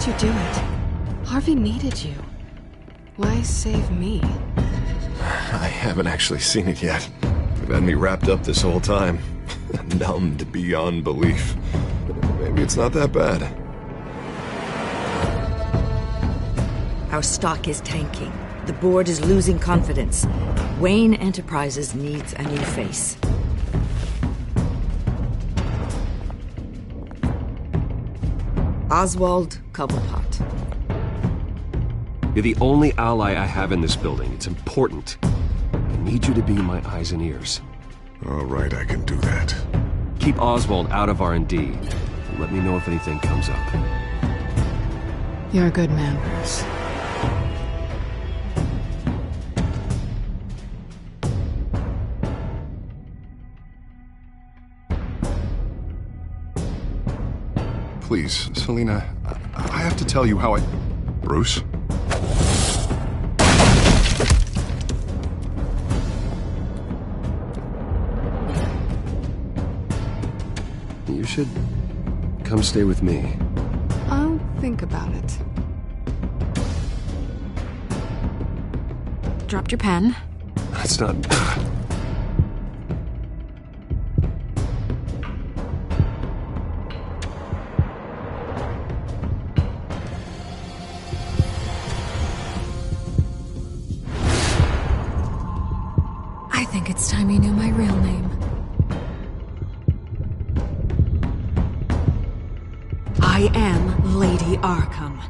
you do it? Harvey needed you. Why save me? I haven't actually seen it yet. You've had me wrapped up this whole time. Numbed beyond belief. Maybe it's not that bad. Our stock is tanking. The board is losing confidence. Wayne Enterprises needs a new face. Oswald Cobblepot. You're the only ally I have in this building. It's important. I need you to be my eyes and ears. All right, I can do that. Keep Oswald out of R&D. And let me know if anything comes up. You're a good man, Bruce. Please, Selina, I have to tell you how I... Bruce? You should come stay with me. I'll think about it. Dropped your pen. That's not... I think it's time you knew my real name. I am Lady Arkham.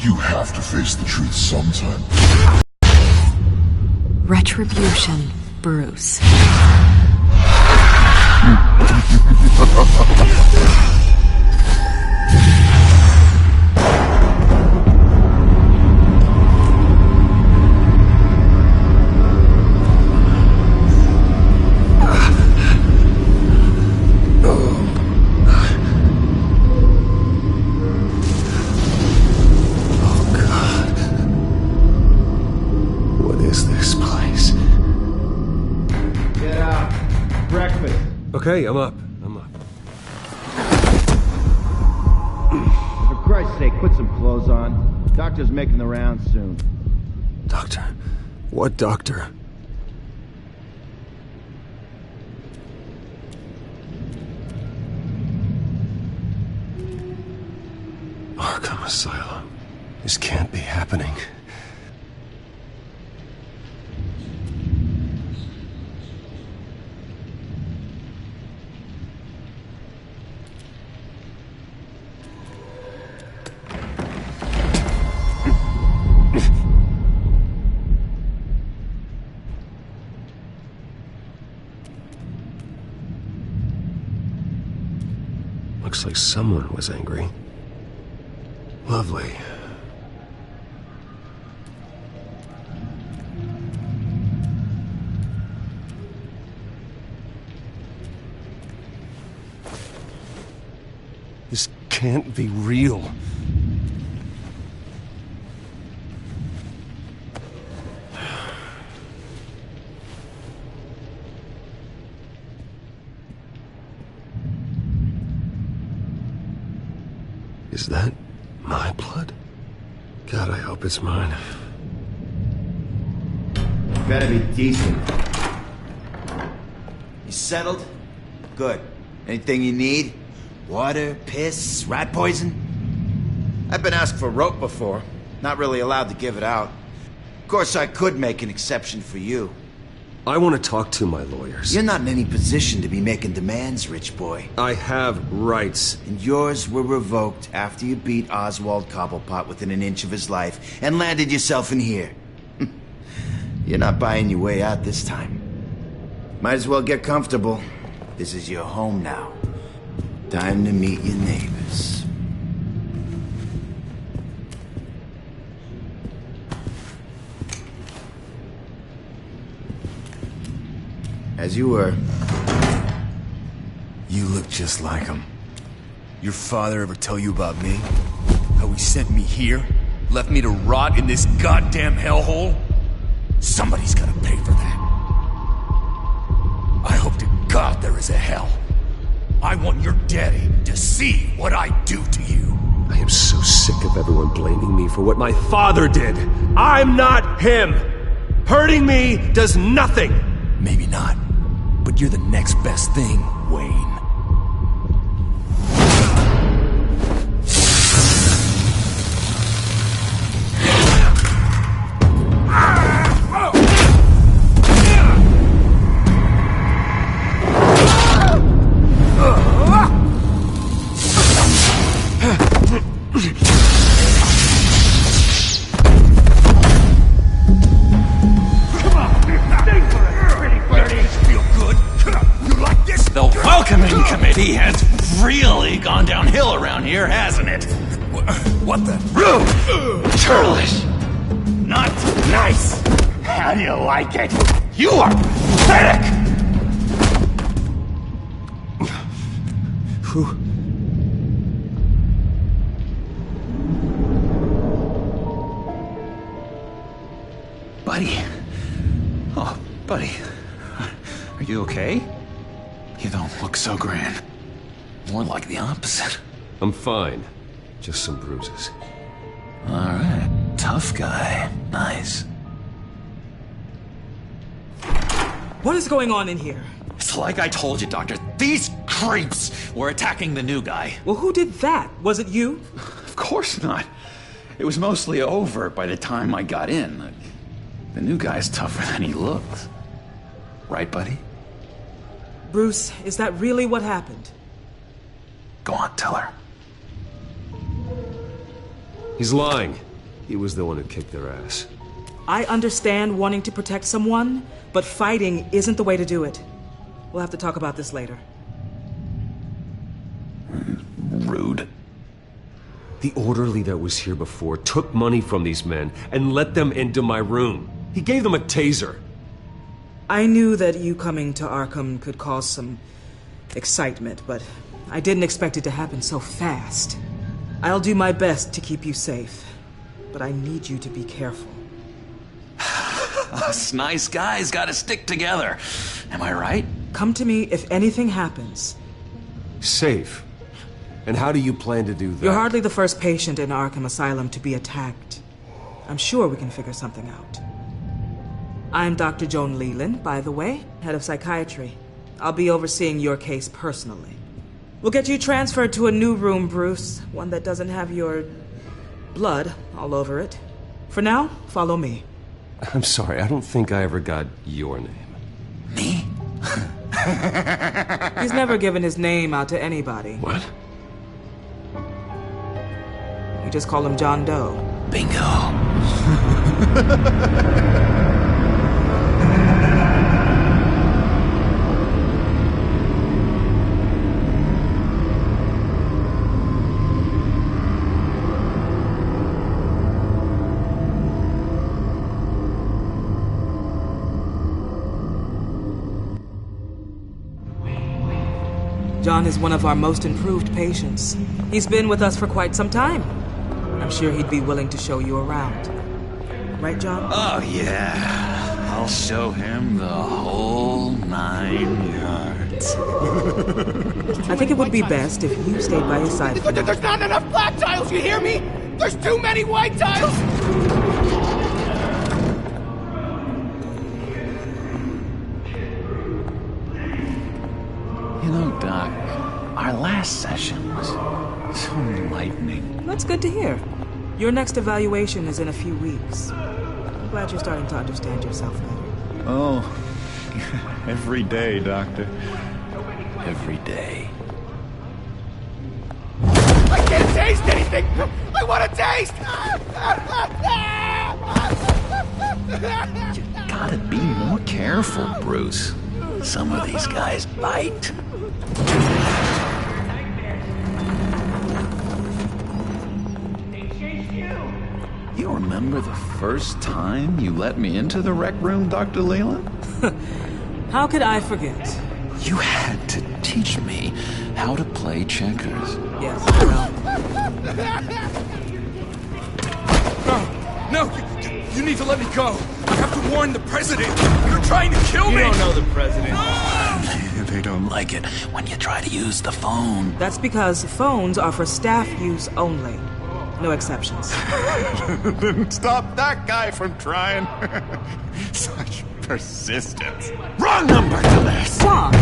You have to face the truth sometime. Retribution, Bruce. Okay, I'm up. For Christ's sake, put some clothes on. Doctor's making the rounds soon. Doctor? What doctor? Arkham Asylum. This can't be happening. Looks like someone was angry. Lovely. This can't be real. Is that my blood? God, I hope it's mine. Better be decent. You settled? Good. Anything you need? Water, piss, rat poison? I've been asked for rope before. Not really allowed to give it out. Of course, I could make an exception for you. I want to talk to my lawyers. You're not in any position to be making demands, rich boy. I have rights. And yours were revoked after you beat Oswald Cobblepot within an inch of his life and landed yourself in here. You're not buying your way out this time. Might as well get comfortable. This is your home now. Time to meet your neighbors. As you were. You look just like him. Your father ever tell you about me? How he sent me here? Left me to rot in this goddamn hellhole? Somebody's gotta pay for that. I hope to God there is a hell. I want your daddy to see what I do to you. I am so sick of everyone blaming me for what my father did. I'm not him! Hurting me does nothing! Maybe not, but you're the next best thing, Wayne. He has really gone downhill around here, hasn't it? What the? Rude! Churlish! Not nice! How do you like it? You are pathetic! Who? Buddy. Oh, buddy. Are you okay? You don't look so grand. More like the opposite. I'm fine. Just some bruises. Alright. Tough guy. Nice. What is going on in here? It's like I told you, Doctor. These creeps were attacking the new guy. Well, who did that? Was it you? Of course not. It was mostly over by the time I got in. The new guy's tougher than he looks. Right, buddy? Bruce, is that really what happened? Go on, tell her. He's lying. He was the one who kicked their ass. I understand wanting to protect someone, but fighting isn't the way to do it. We'll have to talk about this later. Rude. The orderly that was here before took money from these men and let them into my room. He gave them a taser. I knew that you coming to Arkham could cause some excitement, but I didn't expect it to happen so fast. I'll do my best to keep you safe, but I need you to be careful. Us nice guys gotta stick together. Am I right? Come to me if anything happens. Safe? And how do you plan to do that? You're hardly the first patient in Arkham Asylum to be attacked. I'm sure we can figure something out. I'm Dr. Joan Leland, by the way, head of psychiatry. I'll be overseeing your case personally. We'll get you transferred to a new room, Bruce. One that doesn't have your blood all over it. For now, follow me. I'm sorry, I don't think I ever got your name. Me? He's never given his name out to anybody. What? You just call him John Doe. Bingo. John is one of our most improved patients. He's been with us for quite some time. I'm sure he'd be willing to show you around. Right, John? Oh, yeah. I'll show him the whole 9 yards. I think it would be best if you stayed by his side. There's not enough black tiles, you hear me? There's too many white tiles! You know, Doc, our last session was so enlightening. That's good to hear. Your next evaluation is in a few weeks. I'm glad you're starting to understand yourself better. Oh, every day, Doctor. Every day. I can't taste anything! I want to taste! You gotta be more careful, Bruce. Some of these guys bite. You remember the first time you let me into the rec room, Dr. Leland? How could I forget? You had to teach me how to play checkers. Yes, well. No, you need to let me go. I have to warn the president. You're trying to kill me. You don't know the president. They don't like it when you try to use the phone. That's because phones are for staff use only. No exceptions. Didn't stop that guy from trying. Such persistence. Wrong number to this! Wrong!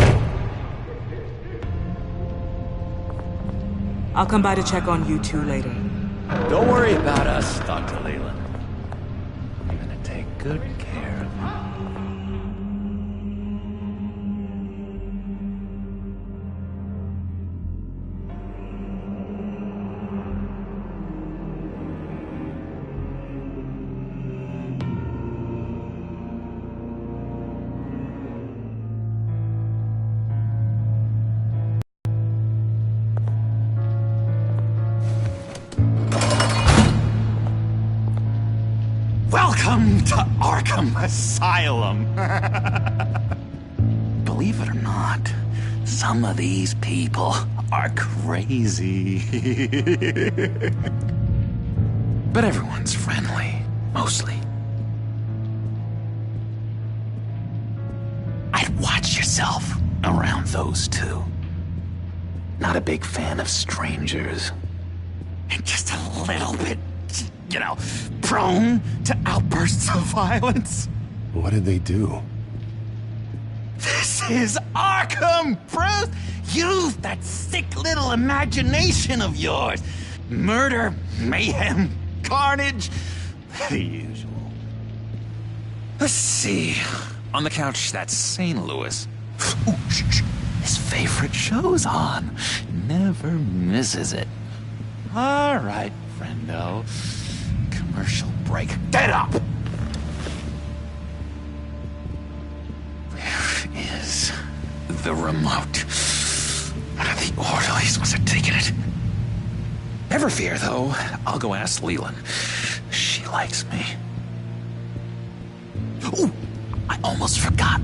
I'll come by to check on you two later. Don't worry about us, Dr. Leland. I'm gonna take good care of you. Welcome to Arkham Asylum. Believe it or not, some of these people are crazy. But everyone's friendly, mostly. I'd watch yourself around those two. Not a big fan of strangers. And just a little bit, you know, prone to outbursts of violence. What did they do? This is Arkham, Bruce! Use that sick little imagination of yours. Murder, mayhem, carnage, the usual. Let's see. On the couch, that's St. Louis. Ooh, shh. His favorite show's on. Never misses it. All right, friendo. Commercial break. Get up! Where is the remote? One of the orderlies must have taken it. Never fear, though. I'll go ask Leland. She likes me. Ooh, I almost forgot.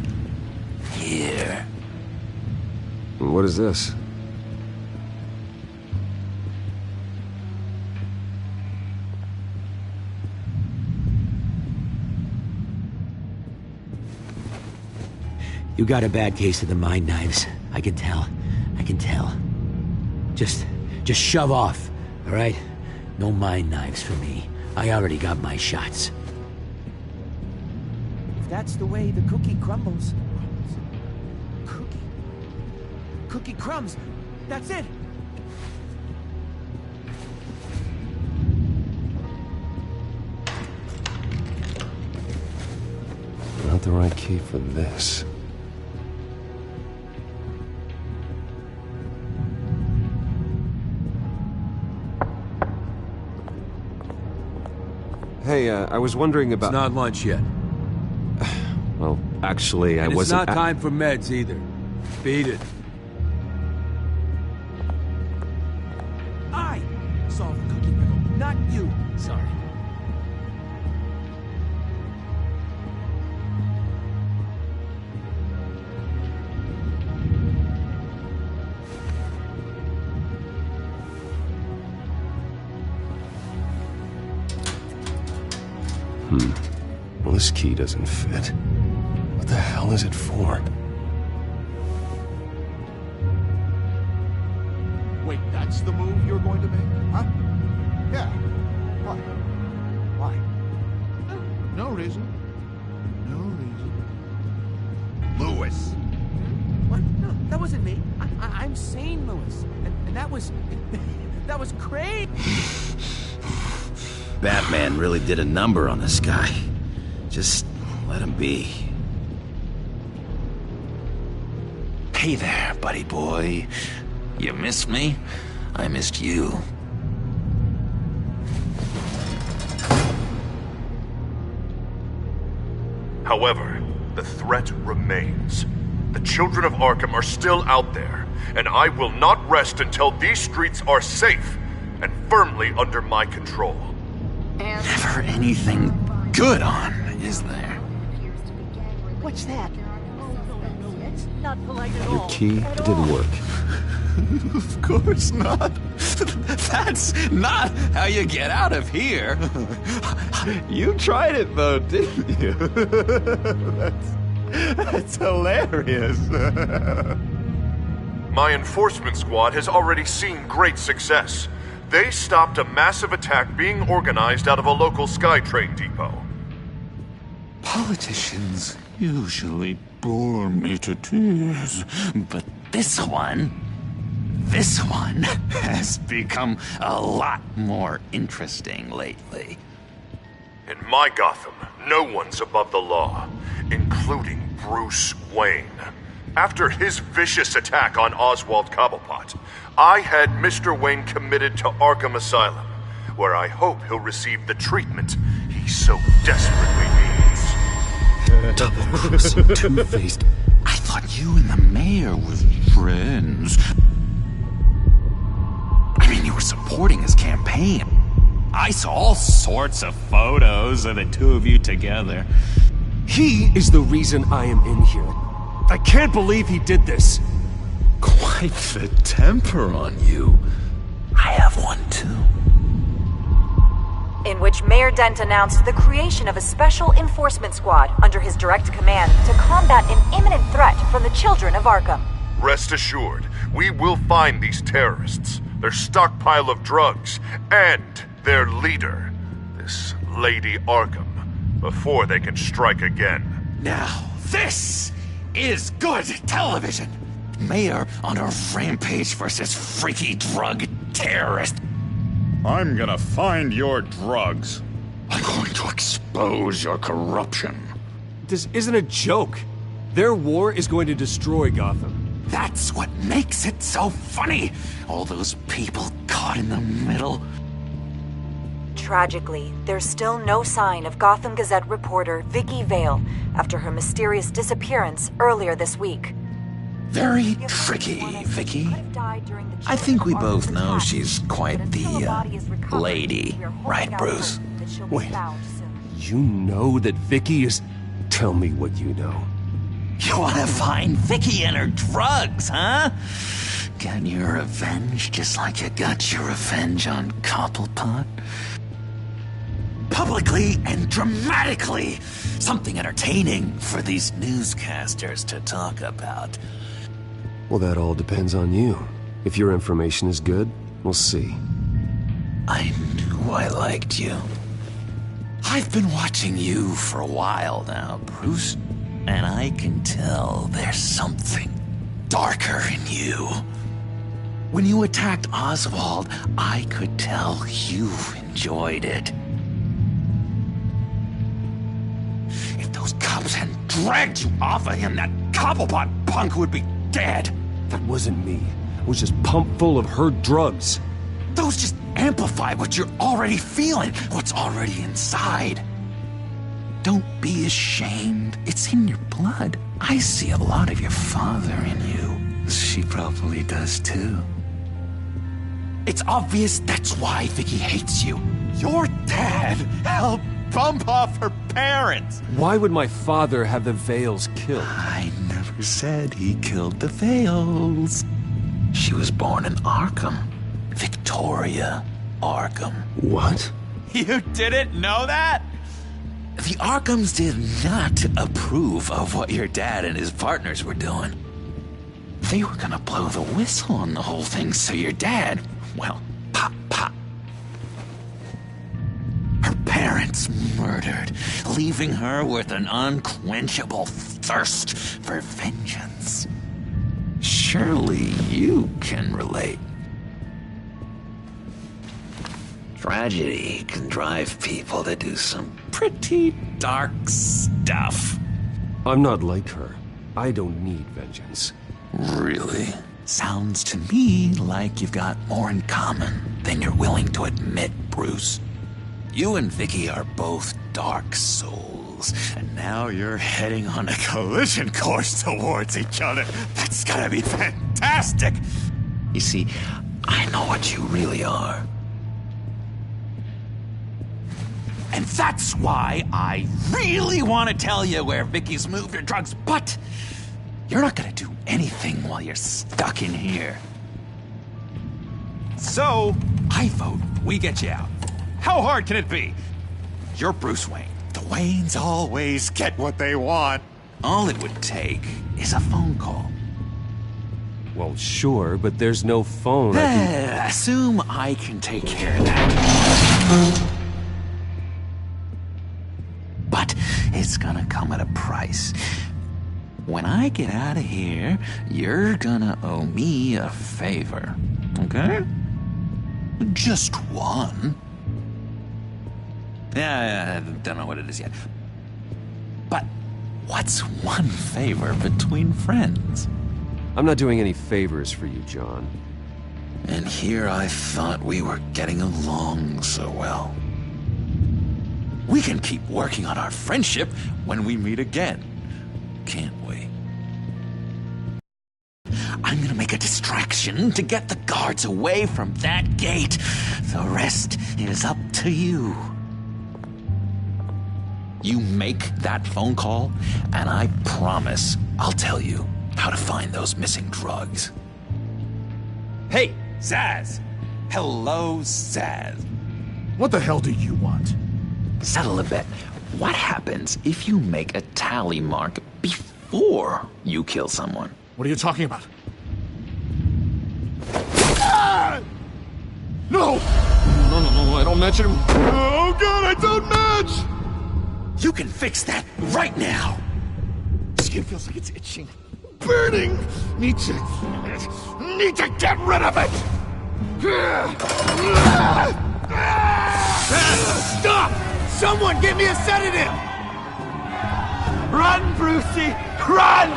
Here. What is this? You got a bad case of the mind knives. I can tell. I can tell. Just shove off, all right? No mind knives for me. I already got my shots. If that's the way the cookie crumbles... Cookie crumbs! That's it! Not the right key for this. Hey, I was wondering about... It's not lunch yet. Well, actually, I wasn't... It's not time for meds, either. Beat it. I solved the cookie riddle, not you. Sorry. Well, this key doesn't fit. What the hell is it for? Wait, that's the move you're going to make? Huh? Yeah. Why? Why? No reason. No reason. Lewis. What? No, that wasn't me. I'm sane, Lewis. And that was... that was crazy. Batman really did a number on this guy. Just let him be. Hey there, buddy boy. You missed me? I missed you. However, the threat remains. The children of Arkham are still out there, and I will not rest until these streets are safe and firmly under my control. Never anything good on, is there? What's that? It's not polite at all. Your key, it didn't work. Of course not. That's not how you get out of here. You tried it though, didn't you? That's hilarious. My enforcement squad has already seen great success. They stopped a massive attack being organized out of a local SkyTrain depot. Politicians usually bore me to tears, but this one has become a lot more interesting lately. In my Gotham, no one's above the law, including Bruce Wayne. After his vicious attack on Oswald Cobblepot, I had Mr. Wayne committed to Arkham Asylum, where I hope he'll receive the treatment he so desperately needs. Double-crossing, two-faced. I thought you and the mayor were friends. I mean, you were supporting his campaign. I saw all sorts of photos of the two of you together. He is the reason I am in here. I can't believe he did this. Quite the temper on you. I have one too. In which Mayor Dent announced the creation of a special enforcement squad under his direct command to combat an imminent threat from the children of Arkham. Rest assured, we will find these terrorists, their stockpile of drugs, and their leader, this Lady Arkham, before they can strike again. Now, this is good television. Mayor on a rampage versus freaky drug terrorist. I'm gonna find your drugs. I'm going to expose your corruption. This isn't a joke. Their war is going to destroy Gotham. That's what makes it so funny. All those people caught in the middle. Tragically, there's still no sign of Gotham Gazette reporter Vicky Vale after her mysterious disappearance earlier this week. Very tricky, Vicky. I think we both know she's quite the, lady, right, Bruce? Wait, you know that Vicky is... Tell me what you know. You want to find Vicky and her drugs, huh? Get your revenge just like you got your revenge on Cobblepot? Publicly and dramatically. Something entertaining for these newscasters to talk about. Well, that all depends on you. If your information is good, we'll see. I knew I liked you. I've been watching you for a while now, Bruce, and I can tell there's something darker in you. When you attacked Oswald, I could tell you enjoyed it. If those cops hadn't dragged you off of him, that Cobblepot punk would be dead. That wasn't me. I was just pumped full of her drugs. Those just amplify what you're already feeling, what's already inside. Don't be ashamed. It's in your blood. I see a lot of your father in you. She probably does too. It's obvious that's why Vicky hates you. Your dad helped bump off her parents. Why would my father have the Vales killed? I never said he killed the Vales. She was born in Arkham. Victoria Arkham. What? You didn't know that? The Arkhams did not approve of what your dad and his partners were doing. They were gonna blow the whistle on the whole thing, so your dad, well, pop. Her parents murdered, leaving her with an unquenchable thirst for vengeance. Surely you can relate. Tragedy can drive people to do some pretty dark stuff. I'm not like her. I don't need vengeance. Really? Sounds to me like you've got more in common than you're willing to admit, Bruce. You and Vicky are both dark souls, and now you're heading on a collision course towards each other. That's gonna be fantastic! You see, I know what you really are. And that's why I really want to tell you where Vicky's moved her drugs, but you're not gonna do anything while you're stuck in here. So, I vote we get you out. How hard can it be? You're Bruce Wayne. The Waynes always get what they want. All it would take is a phone call. Well, sure, but there's no phone. Assume I can take care of that. But it's gonna come at a price. When I get out of here, you're gonna owe me a favor. Okay? Just one. Yeah, I don't know what it is yet. But what's one favor between friends? I'm not doing any favors for you, John. And here I thought we were getting along so well. We can keep working on our friendship when we meet again, can't we? I'm gonna make a distraction to get the guards away from that gate. The rest is up to you. You make that phone call, and I promise I'll tell you how to find those missing drugs. Hey, Zaz! Hello, Zaz. What the hell do you want? Settle a bet. What happens if you make a tally mark before you kill someone? What are you talking about? Ah! No! No, I don't match him. Oh god, I don't match! You can fix that right now! Skin feels like it's itching. Burning! Need to get rid of it! Stop! Someone get me a sedative! Run, Brucey! Run!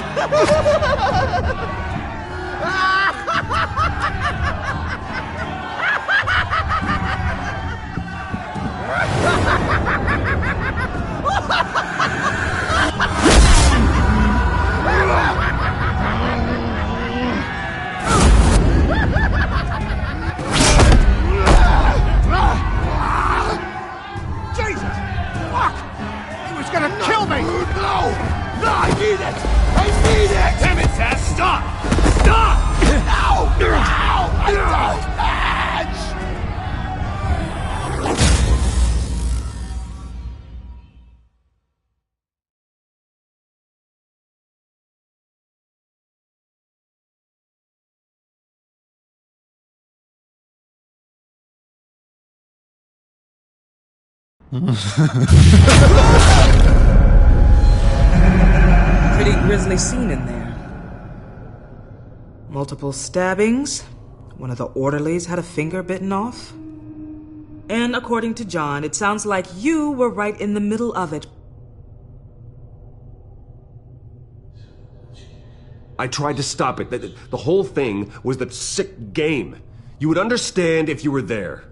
Jesus! Fuck! He was gonna kill me! No! No, I need it! I need it! Damn it, Zaz! Stop! Stop! No! No! I don't match! Pretty grisly scene in there. Multiple stabbings. One of the orderlies had a finger bitten off. And according to John, it sounds like you were right in the middle of it. I tried to stop it. The whole thing was the sick game. You would understand if you were there.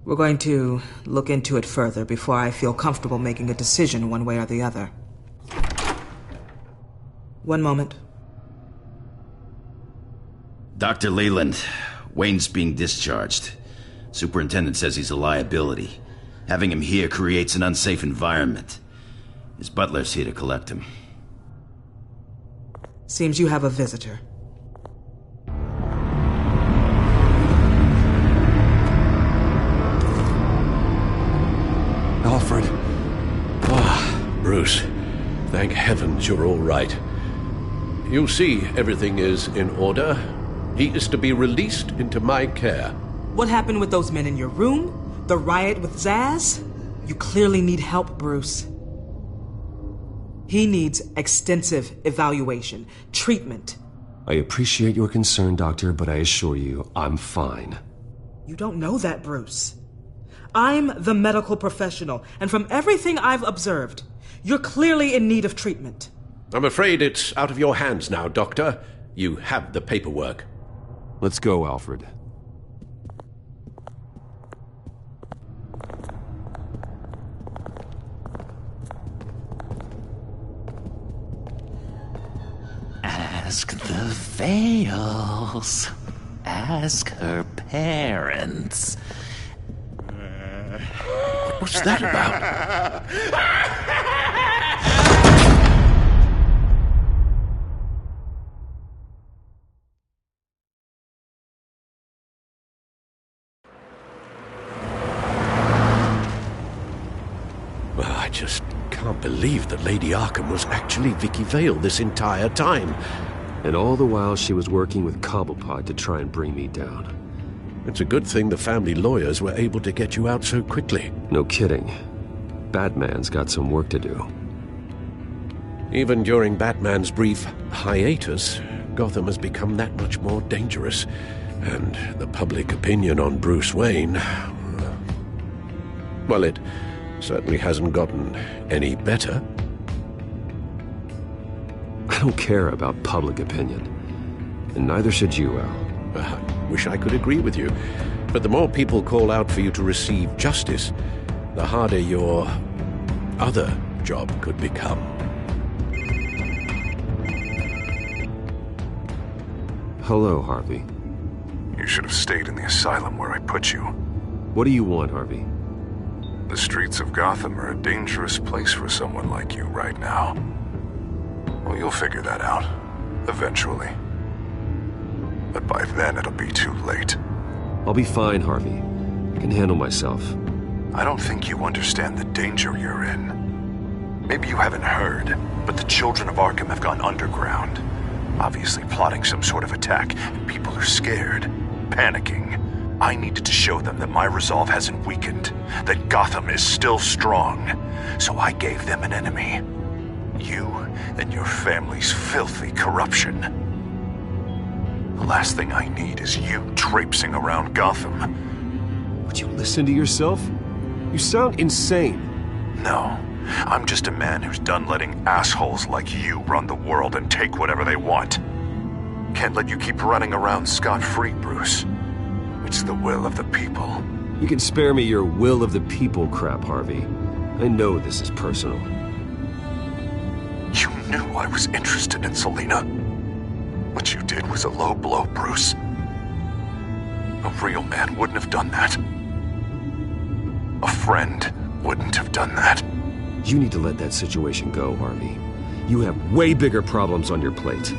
We're going to look into it further before I feel comfortable making a decision one way or the other. One moment. Dr. Leland, Wayne's being discharged. Superintendent says he's a liability. Having him here creates an unsafe environment. His butler's here to collect him. Seems you have a visitor. Alfred. Ah, Bruce. Thank heavens you're all right. You see, everything is in order. He is to be released into my care. What happened with those men in your room? The riot with Zaz? You clearly need help, Bruce. He needs extensive evaluation, treatment. I appreciate your concern, Doctor, but I assure you, I'm fine. You don't know that, Bruce. I'm the medical professional, and from everything I've observed, you're clearly in need of treatment. I'm afraid it's out of your hands now, Doctor. You have the paperwork. Let's go, Alfred. Ask the Veils. Ask her parents. What's that about? Well, I just can't believe that Lady Arkham was actually Vicky Vale this entire time. And all the while she was working with Cobblepot to try and bring me down. It's a good thing the family lawyers were able to get you out so quickly. No kidding. Batman's got some work to do. Even during Batman's brief hiatus, Gotham has become that much more dangerous. And the public opinion on Bruce Wayne... well, it certainly hasn't gotten any better. I don't care about public opinion. And neither should you, Al. I wish I could agree with you. But the more people call out for you to receive justice, the harder your other job could become. Hello, Harvey. You should have stayed in the asylum where I put you. What do you want, Harvey? The streets of Gotham are a dangerous place for someone like you right now. Well, you'll figure that out. Eventually. But by then, it'll be too late. I'll be fine, Harvey. I can handle myself. I don't think you understand the danger you're in. Maybe you haven't heard, but the children of Arkham have gone underground. Obviously plotting some sort of attack, and people are scared, panicking. I needed to show them that my resolve hasn't weakened, that Gotham is still strong. So I gave them an enemy. You and your family's filthy corruption. The last thing I need is you traipsing around Gotham. Would you listen to yourself? You sound insane. No, I'm just a man who's done letting assholes like you run the world and take whatever they want. Can't let you keep running around scot-free, Bruce. It's the will of the people. You can spare me your will of the people crap, Harvey. I know this is personal. You knew I was interested in Selina. What you did was a low blow, Bruce. A real man wouldn't have done that. A friend wouldn't have done that. You need to let that situation go, Harvey. You have way bigger problems on your plate.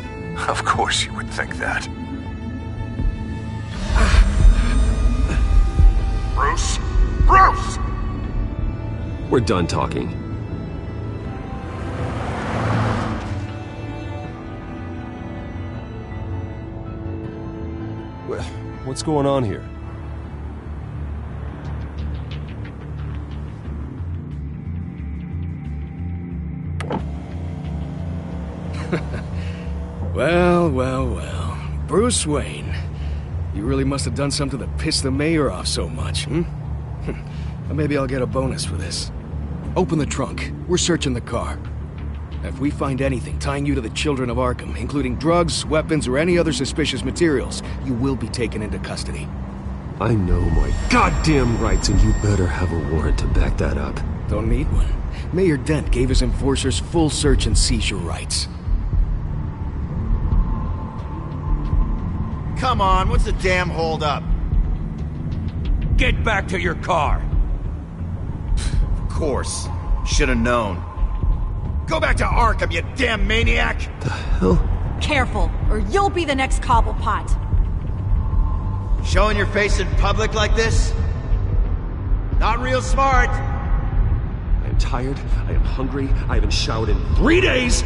Of course you would think that. Bruce! Bruce! We're done talking. What's going on here? Well. Bruce Wayne. You really must have done something to piss the mayor off so much, hmm? Well, maybe I'll get a bonus for this. Open the trunk. We're searching the car. If we find anything tying you to the children of Arkham, including drugs, weapons, or any other suspicious materials, you will be taken into custody. I know my goddamn rights, and you better have a warrant to back that up. Don't need one. Mayor Dent gave his enforcers full search and seizure rights. Come on, what's the damn holdup? Get back to your car! Of course. Should've known. Go back to Arkham, you damn maniac! The hell? Careful, or you'll be the next Cobblepot. Showing your face in public like this? Not real smart. I am tired, I am hungry, I haven't showered in 3 days!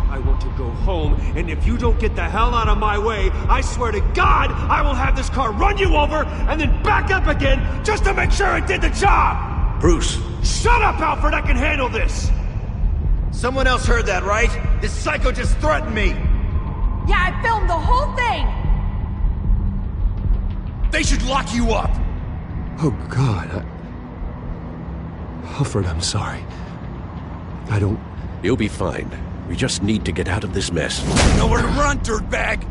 I want to go home, and if you don't get the hell out of my way, I swear to God, I will have this car run you over, and then back up again, just to make sure it did the job! Bruce! Shut up, Alfred, I can handle this! Someone else heard that, right? This psycho just threatened me! Yeah, I filmed the whole thing! They should lock you up! Oh, God, Alfred, I'm sorry. I don't... You'll be fine. We just need to get out of this mess. Nowhere to run, dirtbag!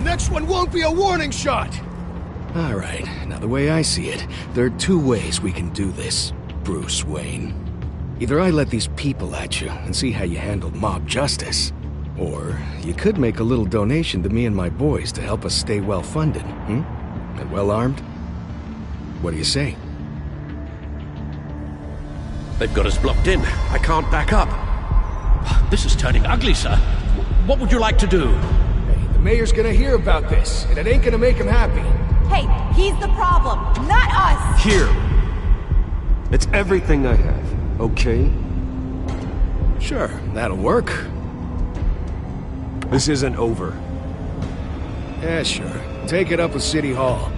Next one won't be a warning shot! Alright, now the way I see it, there are two ways we can do this, Bruce Wayne. Either I let these people at you and see how you handle mob justice, Or you could make a little donation to me and my boys to help us stay well-funded, and well-armed. What do you say? They've got us blocked in. I can't back up. This is turning ugly, sir. What would you like to do? Hey, the mayor's gonna hear about this, and it ain't gonna make him happy. Hey, he's the problem, not us! Here. It's everything I have, okay? Sure, that'll work. This isn't over. Yeah, sure. Take it up with City Hall.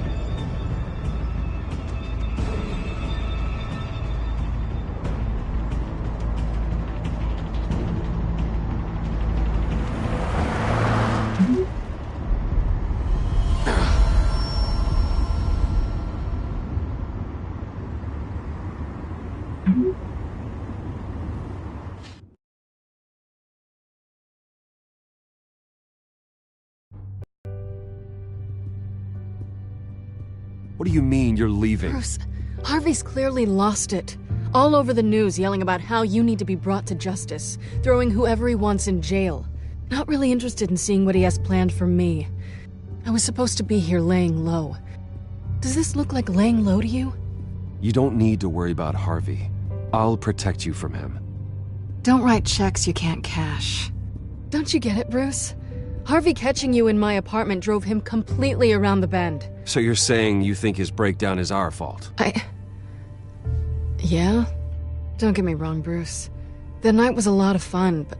What do you mean you're leaving? Bruce, Harvey's clearly lost it. All over the news yelling about how you need to be brought to justice, throwing whoever he wants in jail. Not really interested in seeing what he has planned for me. I was supposed to be here laying low. Does this look like laying low to you? You don't need to worry about Harvey. I'll protect you from him. Don't write checks you can't cash. Don't you get it, Bruce? Harvey catching you in my apartment drove him completely around the bend. So you're saying you think his breakdown is our fault? Yeah? Don't get me wrong, Bruce. The night was a lot of fun, but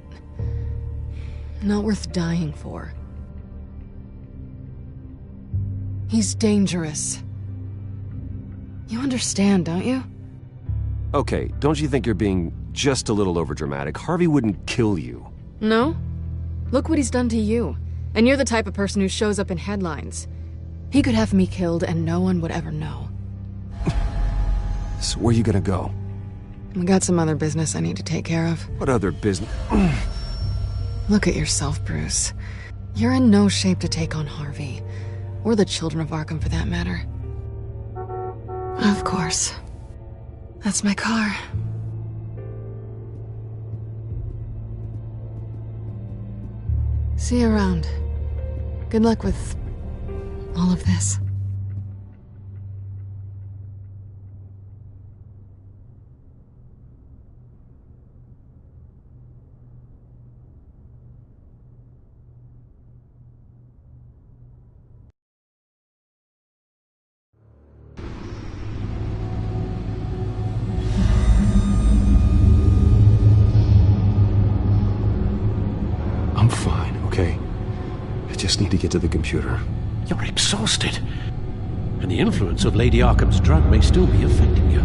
not worth dying for. He's dangerous. You understand, don't you? Okay, don't you think you're being just a little overdramatic? Harvey wouldn't kill you. No? Look what he's done to you. And you're the type of person who shows up in headlines. He could have me killed and no one would ever know. So where are you gonna go? I got some other business I need to take care of. What other business? Look at yourself, Bruce. You're in no shape to take on Harvey. Or the children of Arkham, for that matter. Of course. That's my car. See you around. Good luck with all of this. I'm fine, okay? I just need to get to the computer. You're exhausted. And the influence of Lady Arkham's drug may still be affecting you.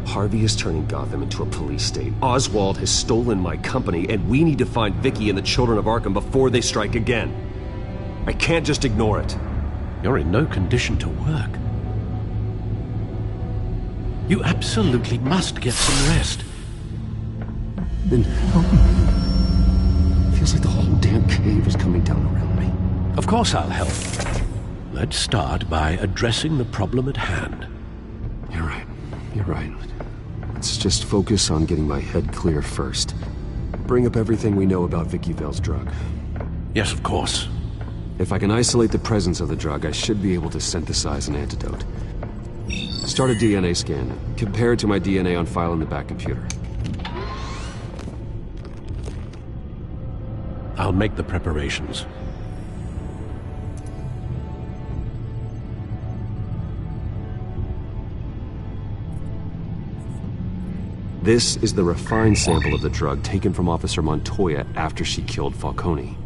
Harvey is turning Gotham into a police state. Oswald has stolen my company, and we need to find Vicky and the children of Arkham before they strike again. I can't just ignore it. You're in no condition to work. You absolutely must get some rest. Then help me. Feels like the whole damn cave is coming down around me. Of course I'll help. Let's start by addressing the problem at hand. You're right. You're right. Let's just focus on getting my head clear first. Bring up everything we know about Vicky Vale's drug. Yes, of course. If I can isolate the presence of the drug, I should be able to synthesize an antidote. Start a DNA scan. Compare it to my DNA on file in the back computer. I'll make the preparations. This is the refined sample of the drug taken from Officer Montoya after she killed Falcone.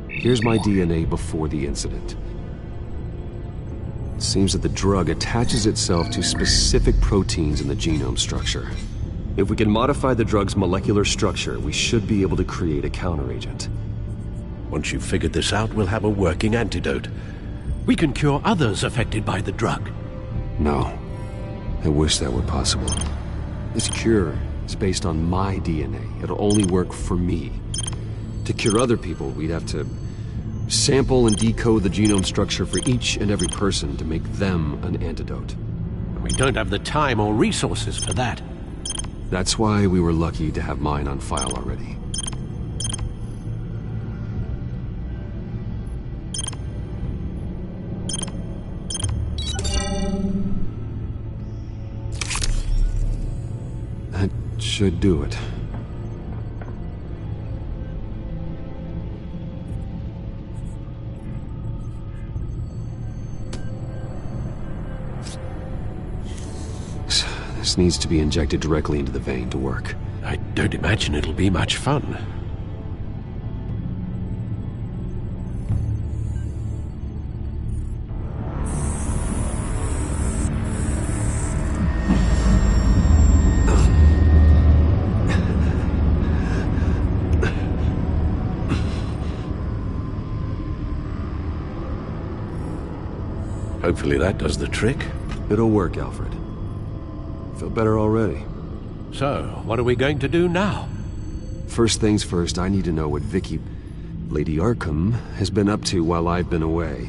Here's my DNA before the incident. It seems that the drug attaches itself to specific proteins in the genome structure. If we can modify the drug's molecular structure, we should be able to create a counteragent. Once you've figured this out, we'll have a working antidote. We can cure others affected by the drug. No. I wish that were possible. This cure is based on my DNA. It'll only work for me. To cure other people, we'd have to sample and decode the genome structure for each and every person to make them an antidote. We don't have the time or resources for that. That's why we were lucky to have mine on file already. That should do it. This needs to be injected directly into the vein to work. I don't imagine it'll be much fun. Hopefully that does the trick. It'll work, Alfred. Feel better already. So, what are we going to do now? First things first, I need to know what Lady Arkham, has been up to while I've been away.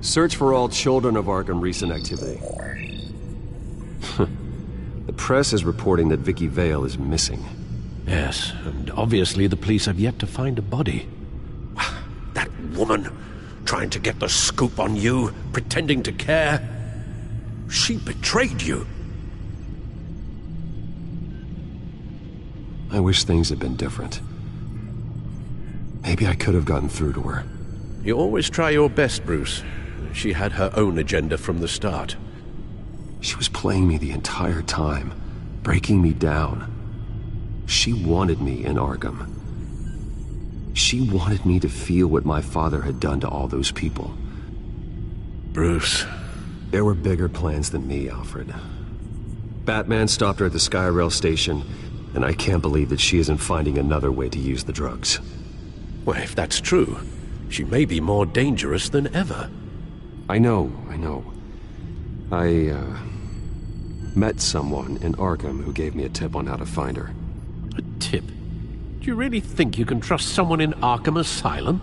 Search for all children of Arkham recent activity. The press is reporting that Vicky Vale is missing. Yes, and obviously the police have yet to find a body. That woman, trying to get the scoop on you, pretending to care. She betrayed you. I wish things had been different. Maybe I could have gotten through to her. You always try your best, Bruce. She had her own agenda from the start. She was playing me the entire time, breaking me down. She wanted me in Arkham. She wanted me to feel what my father had done to all those people. Bruce. There were bigger plans than me, Alfred. Batman stopped her at the Skyrail station, and I can't believe that she isn't finding another way to use the drugs. Well, if that's true, she may be more dangerous than ever. I know. I met someone in Arkham who gave me a tip on how to find her. A tip? Do you really think you can trust someone in Arkham Asylum?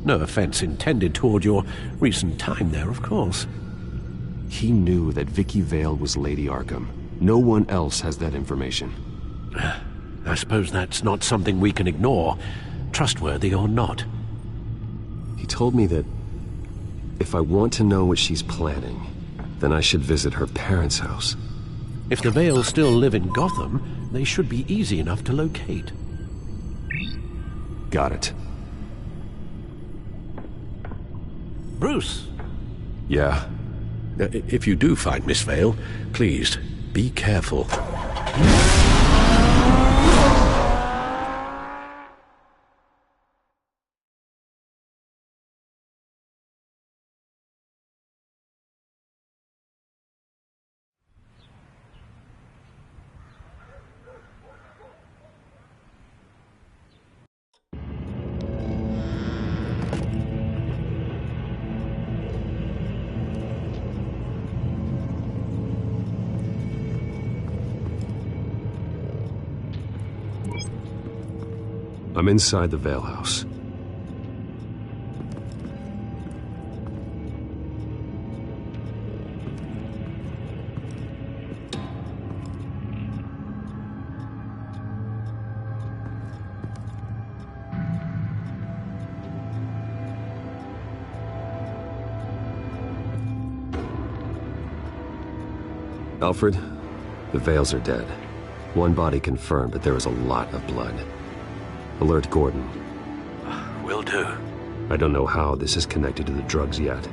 No offense intended toward your recent time there, of course. He knew that Vicky Vale was Lady Arkham. No one else has that information. I suppose that's not something we can ignore, trustworthy or not. He told me that if I want to know what she's planning, then I should visit her parents' house. If the Vale still live in Gotham, they should be easy enough to locate. Got it. Bruce! Yeah? If you do find Miss Vale, please, be careful. I'm inside the Vale house. Alfred, the Vales are dead. One body confirmed, but there is a lot of blood. Alert Gordon. Will do. I don't know how this is connected to the drugs yet.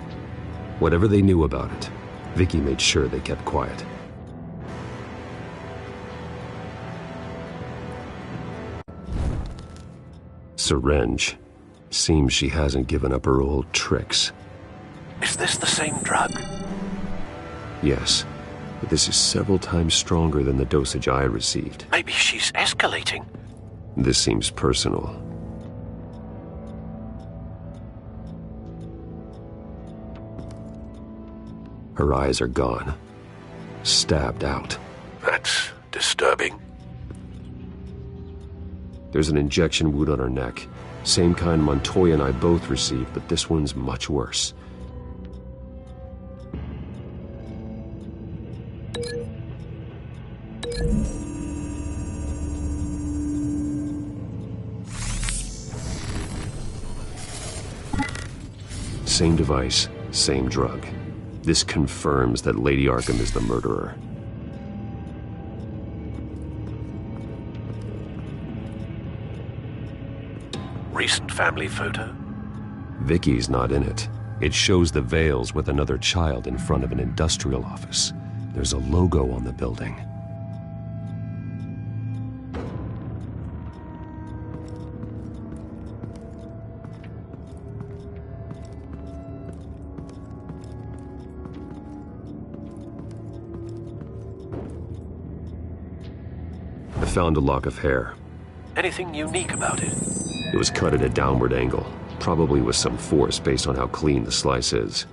Whatever they knew about it, Vicky made sure they kept quiet. Syringe. Seems she hasn't given up her old tricks. Is this the same drug? Yes, but this is several times stronger than the dosage I received. Maybe she's escalating. This seems personal. Her eyes are gone. Stabbed out. That's disturbing. There's an injection wound on her neck. Same kind Montoya and I both received, but this one's much worse. Same device, same drug. This confirms that Lady Arkham is the murderer. Recent family photo? Vicky's not in it. It shows the Vales with another child in front of an industrial office. There's a logo on the building. I found a lock of hair. Anything unique about it? It was cut at a downward angle, probably with some force based on how clean the slice is.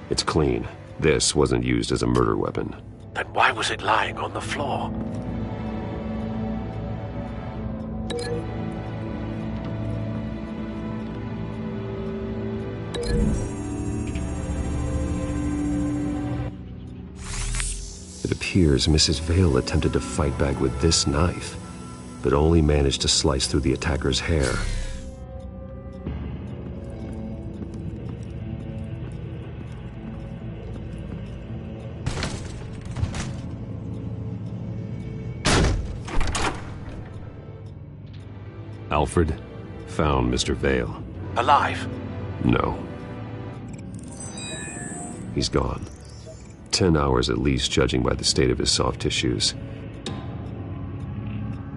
It's clean. This wasn't used as a murder weapon. Then why was it lying on the floor? It appears Mrs. Vale attempted to fight back with this knife, but only managed to slice through the attacker's hair. Alfred found Mr. Vale. Alive? No. He's gone. 10 hours at least, judging by the state of his soft tissues.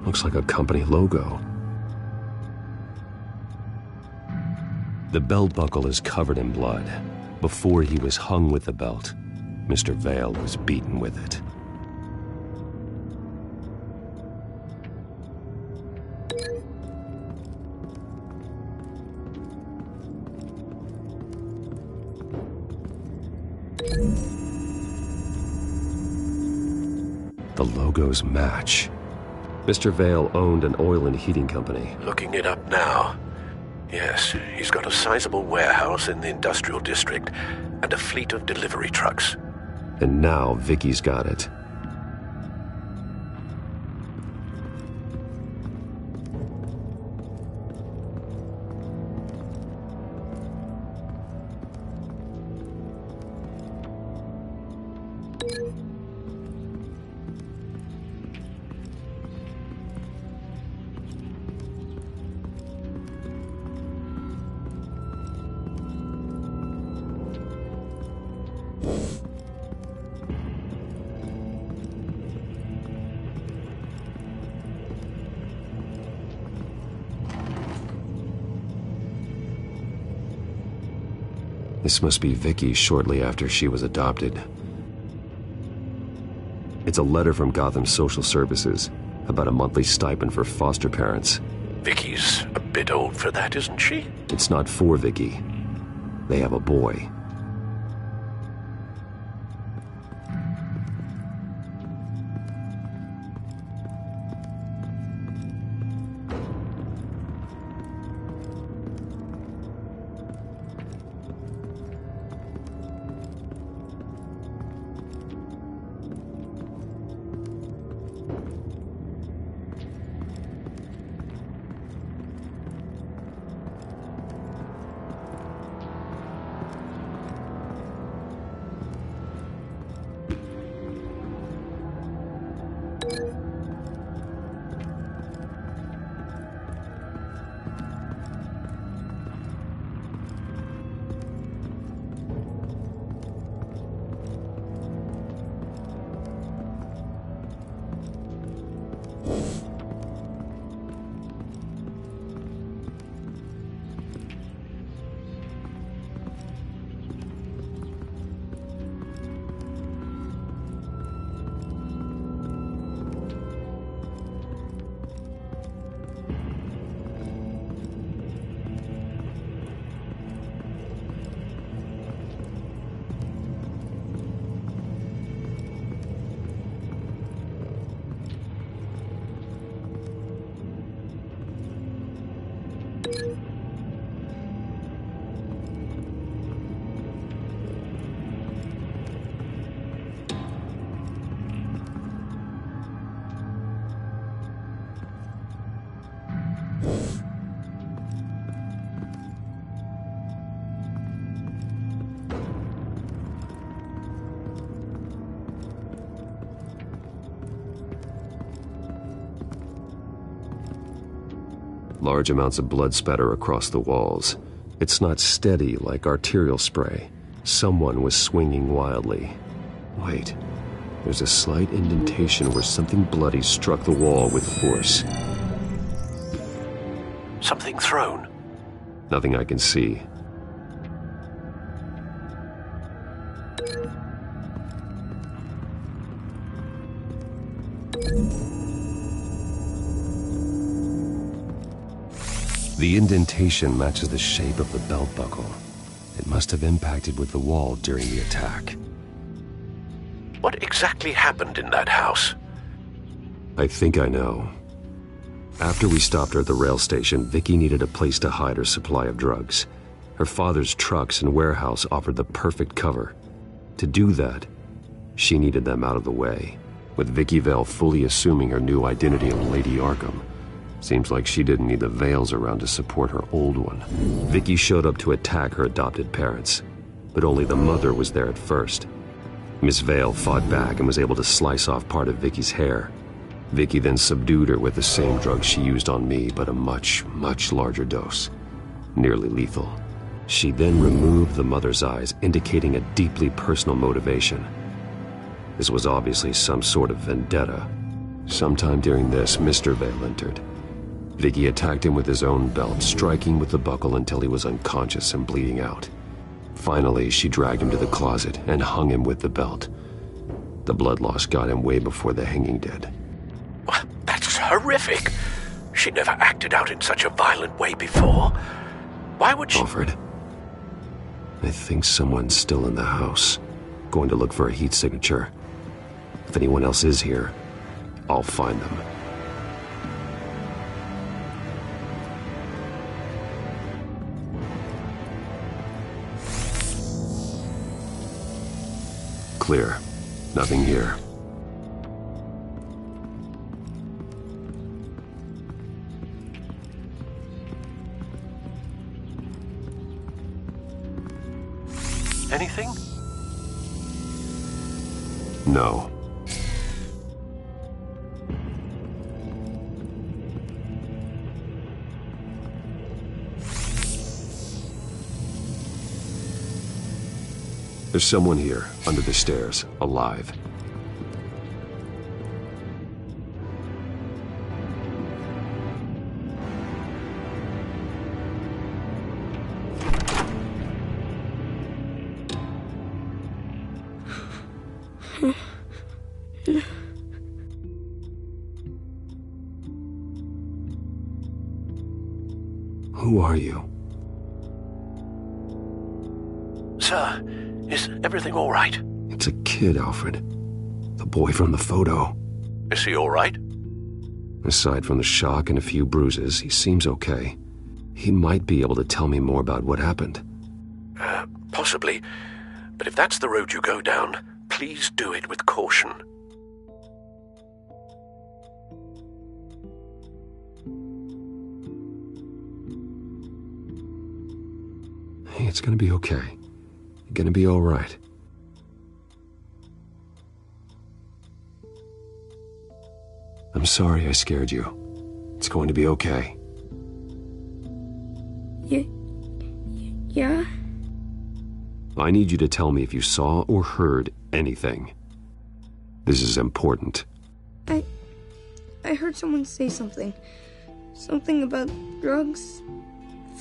Looks like a company logo. The belt buckle is covered in blood. Before he was hung with the belt, Mr. Vale was beaten with it. The logos match. Mr. Vale owned an oil and heating company. Looking it up now. Yes, he's got a sizable warehouse in the industrial district and a fleet of delivery trucks. And now Vicky's got it. This must be Vicky shortly after she was adopted. It's a letter from Gotham Social Services about a monthly stipend for foster parents. Vicky's a bit old for that, isn't she? It's not for Vicky. They have a boy. Large amounts of blood spatter across the walls. It's not steady like arterial spray. Someone was swinging wildly. Wait, there's a slight indentation where something bloody struck the wall with force. Something thrown? Nothing I can see. The indentation matches the shape of the belt buckle. It must have impacted with the wall during the attack. What exactly happened in that house? I think I know. After we stopped her at the rail station, Vicky needed a place to hide her supply of drugs. Her father's trucks and warehouse offered the perfect cover. To do that, she needed them out of the way, with Vicky Vale fully assuming her new identity of Lady Arkham. Seems like she didn't need the veils around to support her old one. Vicky showed up to attack her adopted parents, but only the mother was there at first. Miss Vale fought back and was able to slice off part of Vicky's hair. Vicky then subdued her with the same drug she used on me, but a much, much larger dose. Nearly lethal. She then removed the mother's eyes, indicating a deeply personal motivation. This was obviously some sort of vendetta. Sometime during this, Mr. Vale entered. Vicky attacked him with his own belt, striking with the buckle until he was unconscious and bleeding out. Finally, she dragged him to the closet and hung him with the belt. The blood loss got him way before the hanging did. That's horrific. She never acted out in such a violent way before. Why would she— Alfred, I think someone's still in the house. Going to look for a heat signature. If anyone else is here, I'll find them. Clear. Nothing here. Anything? No. There's someone here, under the stairs, alive. Who are you? Sir, is everything all right? It's a kid, Alfred. The boy from the photo. Is he all right? Aside from the shock and a few bruises, he seems okay. He might be able to tell me more about what happened. Possibly. But if that's the road you go down, please do it with caution. Hey, it's gonna be okay. You're gonna be all right. I'm sorry I scared you. It's going to be okay. Yeah? I need you to tell me if you saw or heard anything. This is important. I heard someone say something. Something about drugs,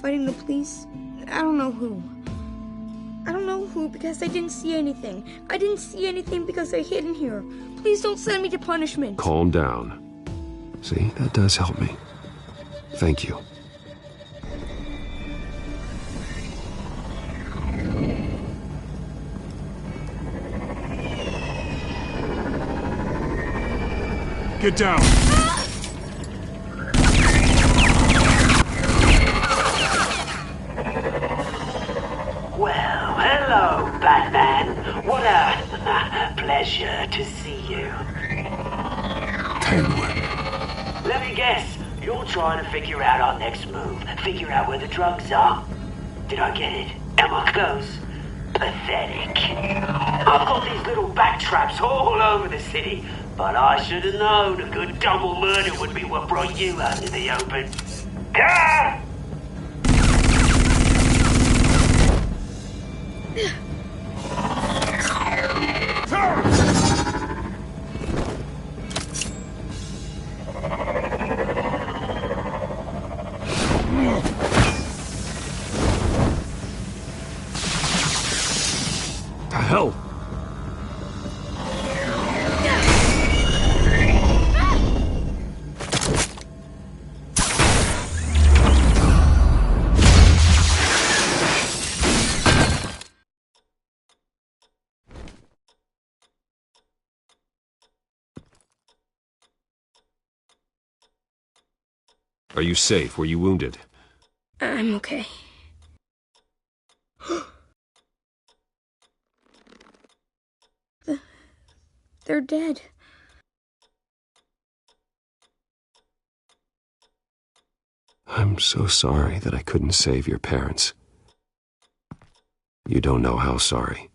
fighting the police. I don't know who. I don't know who because I didn't see anything. I didn't see anything because I hid in here. Please don't send me to punishment. Calm down. See, that does help me. Thank you. Get down. guess. You're trying to figure out our next move. Figure out where the drugs are. Did I get it? Am I close? Pathetic. I've got these little back traps all over the city, but I should have known a good double murder would be what brought you out in the open. Ah! Hell! Are you safe? Were you wounded? I'm okay. They're dead. I'm so sorry that I couldn't save your parents. You don't know how sorry.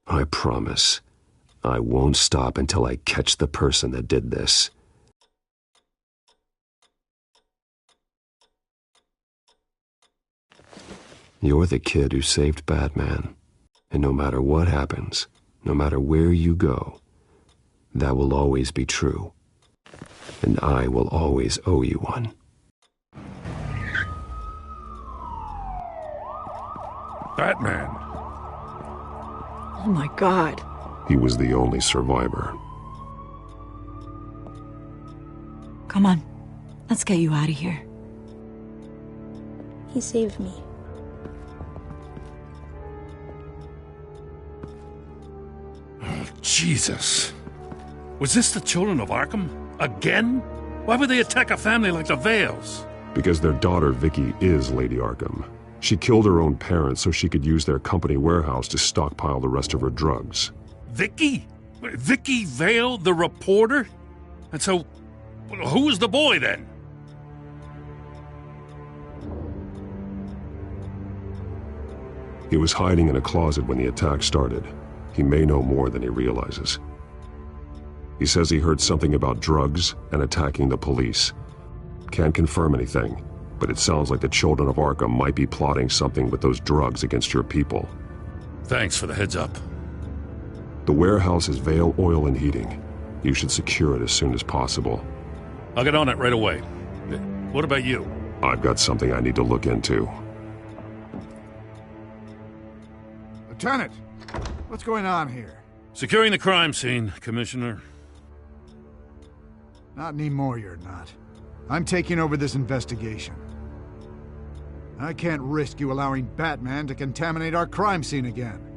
I promise, I won't stop until I catch the person that did this. You're the kid who saved Batman, and no matter what happens, no matter where you go, that will always be true, and I will always owe you one. Batman. Oh my God. He was the only survivor. Come on, let's get you out of here. He saved me. Oh, Jesus. Was this the children of Arkham? Again? Why would they attack a family like the Vales? Because their daughter, Vicky, is Lady Arkham. She killed her own parents so she could use their company warehouse to stockpile the rest of her drugs. Vicky? Vicky Vale, the reporter? And so, who was the boy then? He was hiding in a closet when the attack started. He may know more than he realizes. He says he heard something about drugs and attacking the police. Can't confirm anything, but it sounds like the children of Arkham might be plotting something with those drugs against your people. Thanks for the heads up. The warehouse is Vale Oil and Heating. You should secure it as soon as possible. I'll get on it right away. What about you? I've got something I need to look into. Lieutenant, what's going on here? Securing the crime scene, Commissioner. Not anymore, you're not. I'm taking over this investigation. I can't risk you allowing Batman to contaminate our crime scene again.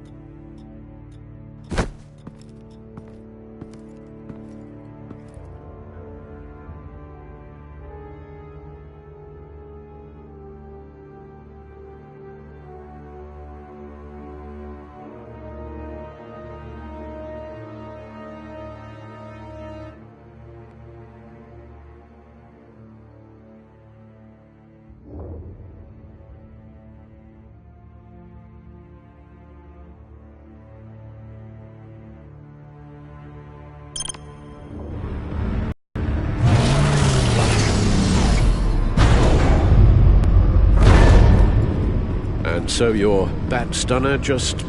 And so your bat stunner just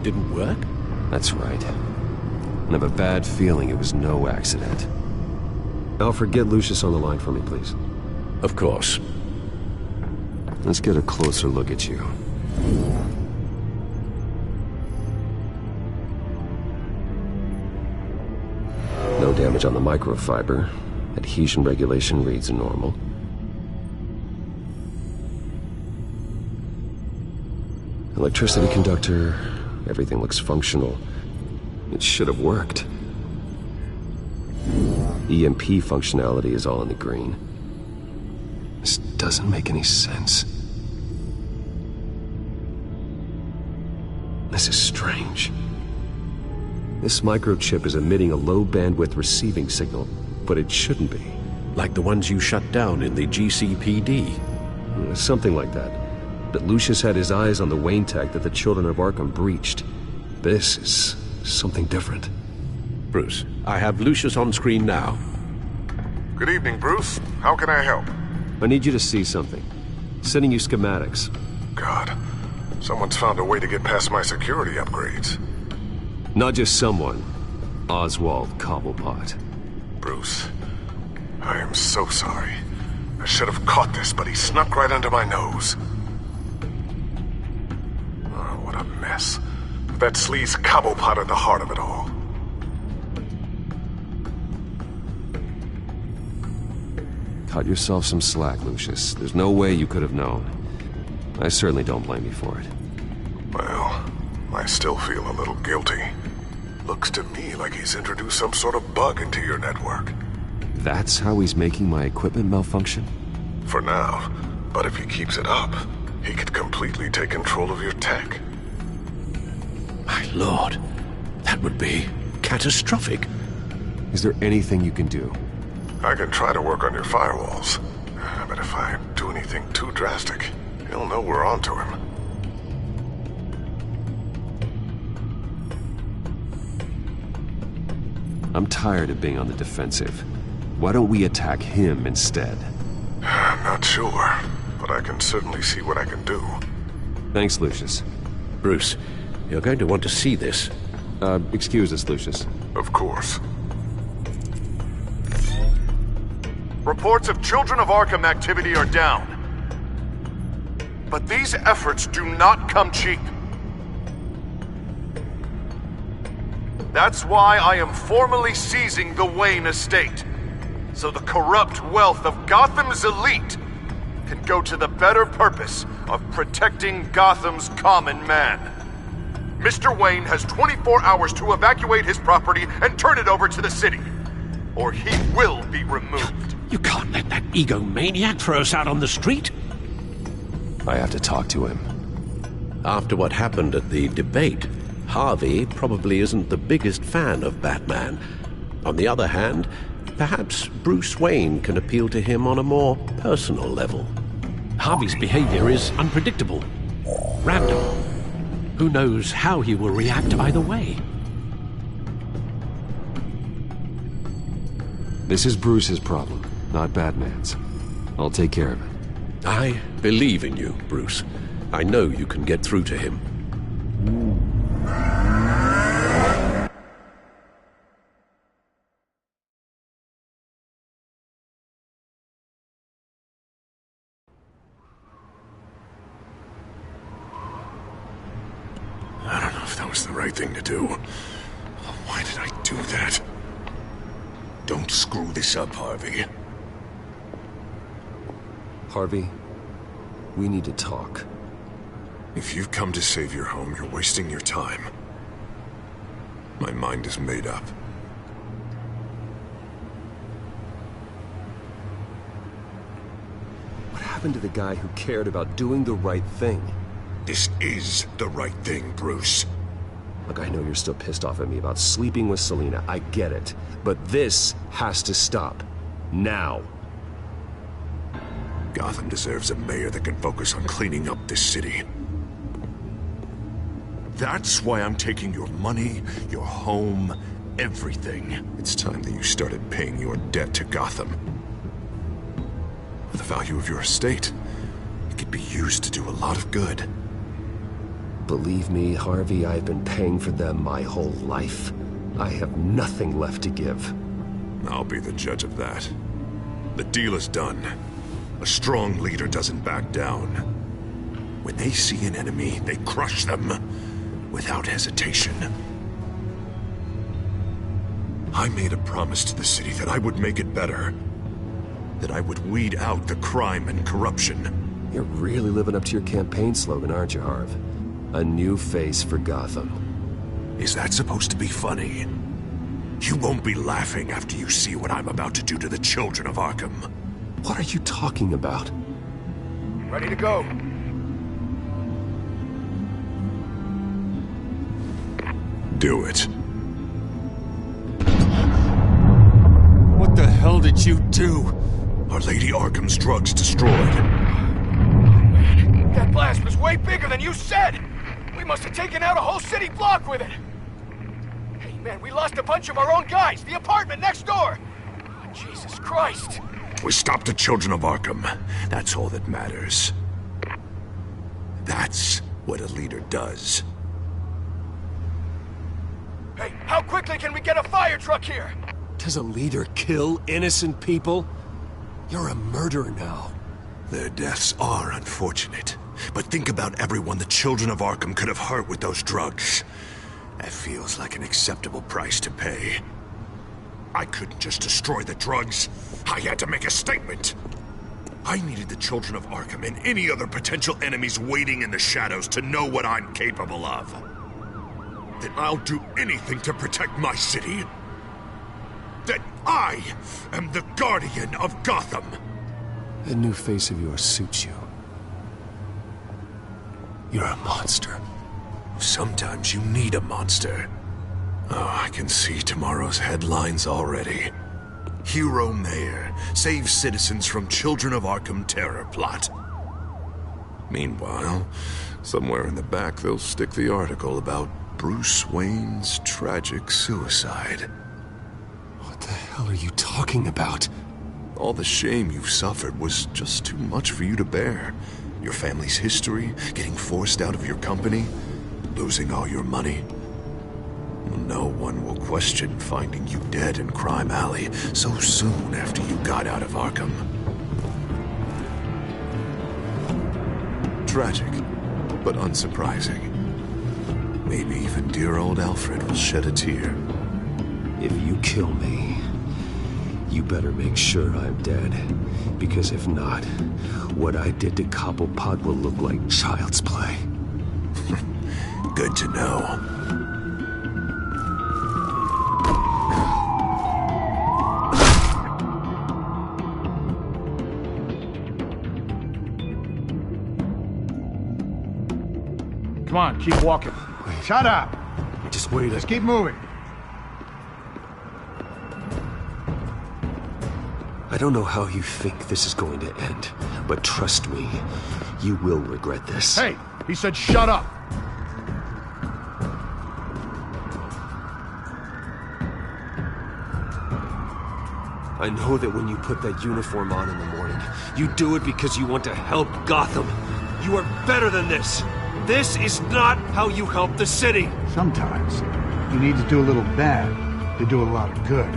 didn't work? That's right. I have a bad feeling it was no accident. Alfred, get Lucius on the line for me, please. Of course. Let's get a closer look at you. No damage on the microfiber. Adhesion regulation reads normal. Electricity conductor, everything looks functional. It should have worked. EMP functionality is all in the green. This doesn't make any sense. This is strange. This microchip is emitting a low bandwidth receiving signal, but it shouldn't be. Like the ones you shut down in the GCPD? Something like that. But Lucius had his eyes on the Wayne tech that the Children of Arkham breached. This is something different. Bruce, I have Lucius on screen now. Good evening, Bruce. How can I help? I need you to see something. Sending you schematics. God, someone's found a way to get past my security upgrades. Not just someone. Oswald Cobblepot. Bruce, I am so sorry. I should have caught this, but he snuck right under my nose. Oh, what a mess. That sleaze Cobblepot at the heart of it all. Cut yourself some slack, Lucius. There's no way you could have known. I certainly don't blame you for it. Well, I still feel a little guilty. Looks to me like he's introduced some sort of bug into your network. That's how he's making my equipment malfunction? For now. But if he keeps it up, he could completely take control of your tech. My lord, that would be catastrophic. Is there anything you can do? I can try to work on your firewalls. But if I do anything too drastic, he'll know we're onto him. I'm tired of being on the defensive. Why don't we attack him instead? I'm not sure, but I can certainly see what I can do. Thanks, Lucius. Bruce, you're going to want to see this. Excuse us, Lucius. Of course. Reports of Children of Arkham activity are down. But these efforts do not come cheap. That's why I am formally seizing the Wayne estate, so the corrupt wealth of Gotham's elite can go to the better purpose of protecting Gotham's common man. Mr. Wayne has 24 hours to evacuate his property and turn it over to the city, or he will be removed. You can't let that egomaniac throw us out on the street. I have to talk to him. After what happened at the debate, Harvey probably isn't the biggest fan of Batman. On the other hand, perhaps Bruce Wayne can appeal to him on a more personal level. Harvey's behavior is unpredictable, random. Who knows how he will react either way? This is Bruce's problem, not Batman's. I'll take care of it. I believe in you, Bruce. I know you can get through to him. I don't know if that was the right thing to do. Why did I do that? Don't screw this up, Harvey. Harvey, we need to talk. If you've come to save your home, you're wasting your time. My mind is made up. What happened to the guy who cared about doing the right thing? This is the right thing, Bruce. Look, I know you're still pissed off at me about sleeping with Selina. I get it. But this has to stop. Now. Gotham deserves a mayor that can focus on cleaning up this city. That's why I'm taking your money, your home, everything. It's time that you started paying your debt to Gotham. For the value of your estate, it could be used to do a lot of good. Believe me, Harvey, I've been paying for them my whole life. I have nothing left to give. I'll be the judge of that. The deal is done. A strong leader doesn't back down. When they see an enemy, they crush them without hesitation. I made a promise to the city that I would make it better. That I would weed out the crime and corruption. You're really living up to your campaign slogan, aren't you, Harv? A new face for Gotham. Is that supposed to be funny? You won't be laughing after you see what I'm about to do to the children of Arkham. What are you talking about? Ready to go. Do it. What the hell? hell did you do? Are Lady Arkham's drugs destroyed? That blast was way bigger than you said! We must have taken out a whole city block with it! Hey man, we lost a bunch of our own guys! The apartment next door! Oh, Jesus Christ! We stopped the children of Arkham. That's all that matters. That's what a leader does. Hey, how quickly can we get a fire truck here? Does a leader kill innocent people? You're a murderer now. Their deaths are unfortunate. But think about everyone the children of Arkham could have hurt with those drugs. That feels like an acceptable price to pay. I couldn't just destroy the drugs. I had to make a statement. I needed the children of Arkham and any other potential enemies waiting in the shadows to know what I'm capable of. That I'll do anything to protect my city. That I am the guardian of Gotham. That new face of yours suits you. You're a monster. Sometimes you need a monster. Oh, I can see tomorrow's headlines already. Hero Mayor saves citizens from Children of Arkham terror plot. Meanwhile, somewhere in the back they'll stick the article about Bruce Wayne's tragic suicide. What the hell are you talking about? All the shame you've suffered was just too much for you to bear. Your family's history, getting forced out of your company, losing all your money. No one will question finding you dead in Crime Alley so soon after you got out of Arkham. Tragic, but unsurprising. Maybe even dear old Alfred will shed a tear. If you kill me, you better make sure I'm dead. Because if not, what I did to Cobblepot will look like child's play. Good to know. Come on, keep walking. Wait. Shut up! Just wait. Just keep moving. I don't know how you think this is going to end, but trust me, you will regret this. Hey, he said shut up! I know that when you put that uniform on in the morning, you do it because you want to help Gotham. You are better than this. This is not how you help the city. Sometimes, you need to do a little bad to do a lot of good.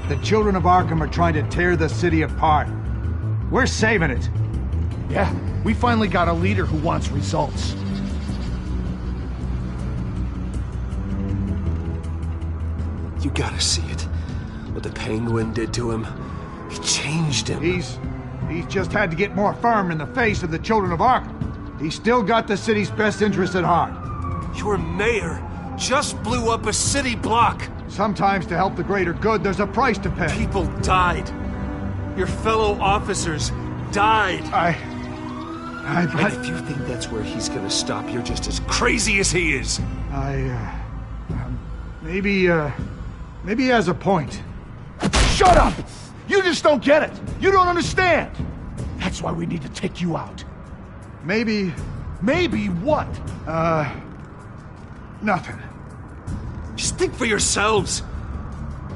The children of Arkham are trying to tear the city apart. We're saving it. Yeah, we finally got a leader who wants results. You gotta see it. What the Penguin did to him. He changed him. He's just had to get more firm in the face of the children of Arkham. He's still got the city's best interest at heart. Your mayor just blew up a city block. Sometimes to help the greater good, there's a price to pay. People died. Your fellow officers died. And if you think that's where he's gonna stop, you're just as crazy as he is. Maybe he has a point. Shut up! You just don't get it. You don't understand. That's why we need to take you out. Maybe what? Nothing. Just think for yourselves.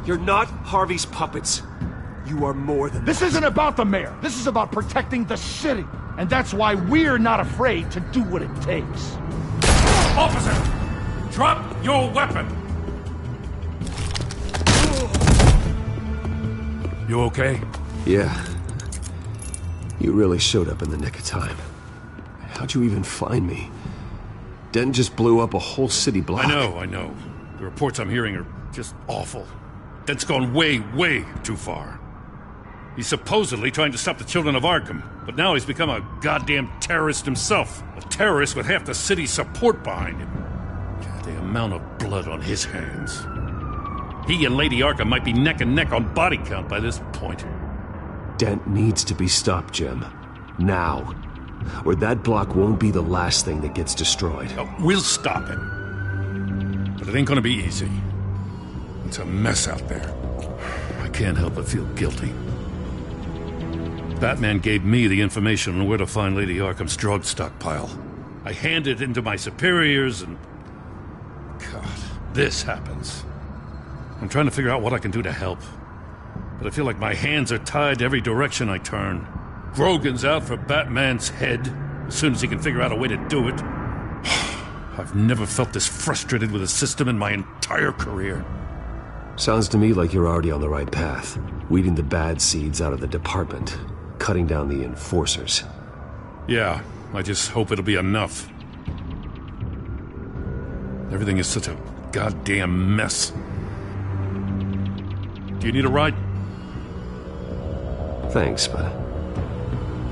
You're not Harvey's puppets. You are more than This isn't about the mayor. This is about protecting the city. And that's why we're not afraid to do what it takes. Officer! Drop your weapon! You okay? Yeah. You really showed up in the nick of time. How'd you even find me? Dent just blew up a whole city block. I know. The reports I'm hearing are just awful. Dent's gone way, way too far. He's supposedly trying to stop the children of Arkham, but now he's become a goddamn terrorist himself. A terrorist with half the city's support behind him. God, the amount of blood on his hands. He and Lady Arkham might be neck and neck on body count by this point. Dent needs to be stopped, Jim. Now. Or that block won't be the last thing that gets destroyed. Oh, we'll stop him. But it ain't gonna be easy. It's a mess out there. I I can't help but feel guilty. Batman gave me the information on where to find Lady Arkham's drug stockpile. I handed it into my superiors and... God, this happens. I'm trying to figure out what I can do to help. But I feel like my hands are tied every direction I turn. Grogan's out for Batman's head as soon as he can figure out a way to do it. I've never felt this frustrated with a system in my entire career. Sounds to me like you're already on the right path. Weeding the bad seeds out of the department. Cutting down the enforcers. Yeah, I just hope it'll be enough. Everything is such a goddamn mess. Do you need a ride? Thanks, but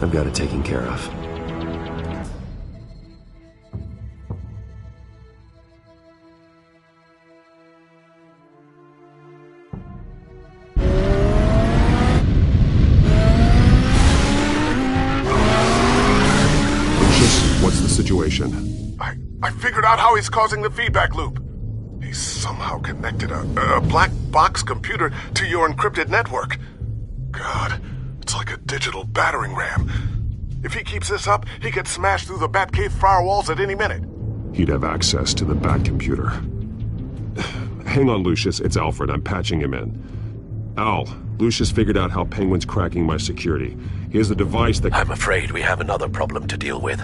I've got it taken care of. What's the situation? I figured out how he's causing the feedback loop. He's somehow connected a black box computer to your encrypted network. God, it's like a digital battering ram. If he keeps this up, he could smash through the Batcave firewalls at any minute. He'd have access to the Bat computer. Hang on, Lucius. It's Alfred. I'm patching him in. Al, Lucius figured out how Penguin's cracking my security. He has a device that... I'm afraid we have another problem to deal with.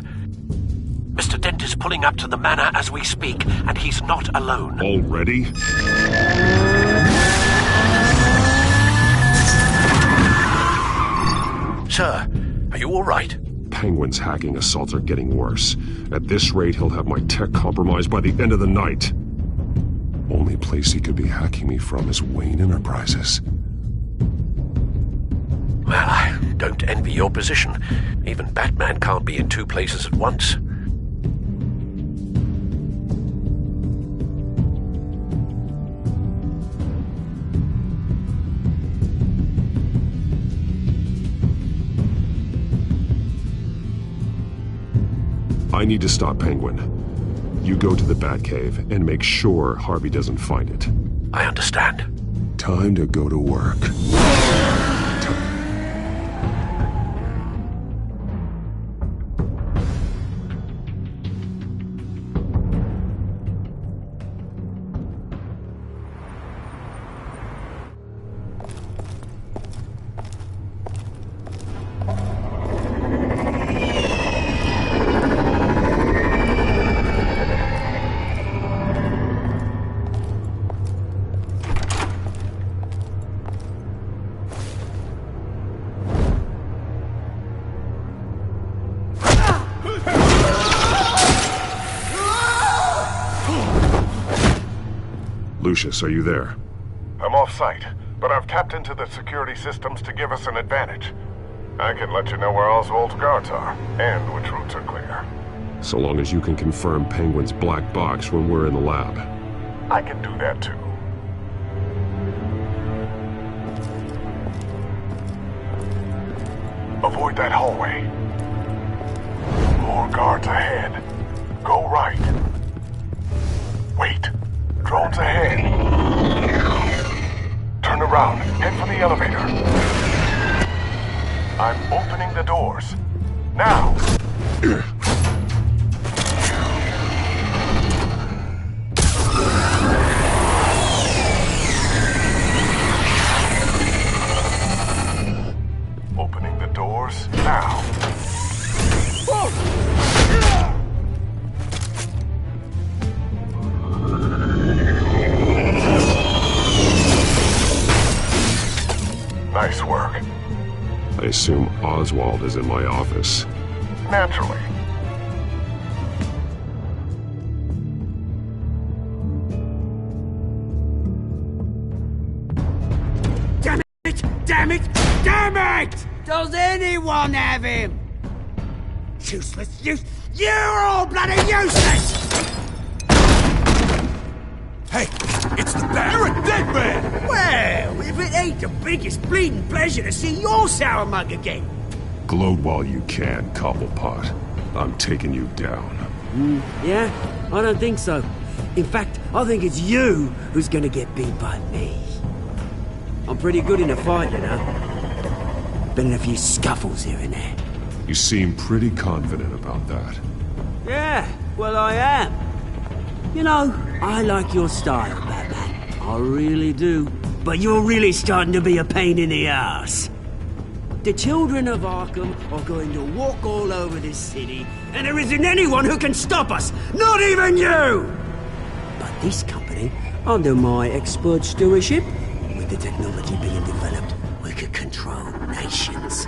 Mr. Dent is pulling up to the manor as we speak, and he's not alone. Already? Sir, are you all right? Penguin's hacking assaults are getting worse. At this rate, he'll have my tech compromised by the end of the night. Only place he could be hacking me from is Wayne Enterprises. Well, I don't envy your position. Even Batman can't be in two places at once. I need to stop Penguin. You go to the Batcave and make sure Harvey doesn't find it. I understand. Time to go to work. Lucius, are you there? I'm off-site, but I've tapped into the security systems to give us an advantage. I can let you know where Oswald's guards are, and which routes are clear. So long as you can confirm Penguin's black box when we're in the lab. I can do that too. Avoid that hallway. More guards ahead. Go right. Wait. Drones ahead. Turn around. Head for the elevator. I'm opening the doors. Now! Opening the doors now. Nice work. I assume Oswald is in my office. Naturally. Damn it! Damn it! Damn it! Does anyone have him? Useless, you're all bloody useless! Hey, it's the Bat. You're a dead man! Well, if it ain't the biggest bleeding pleasure to see your sour mug again. Gloat while you can, Cobblepot. I'm taking you down. Yeah? I don't think so. In fact, I think it's you who's gonna get beat by me. I'm pretty good in a fight, you know. Been in a few scuffles here and there. You seem pretty confident about that. Yeah, well, I am. You know, I like your style, Batman. I really do. But you're really starting to be a pain in the ass. The children of Arkham are going to walk all over this city, and there isn't anyone who can stop us! Not even you! But this company, under my expert stewardship, with the technology being developed, we could control nations.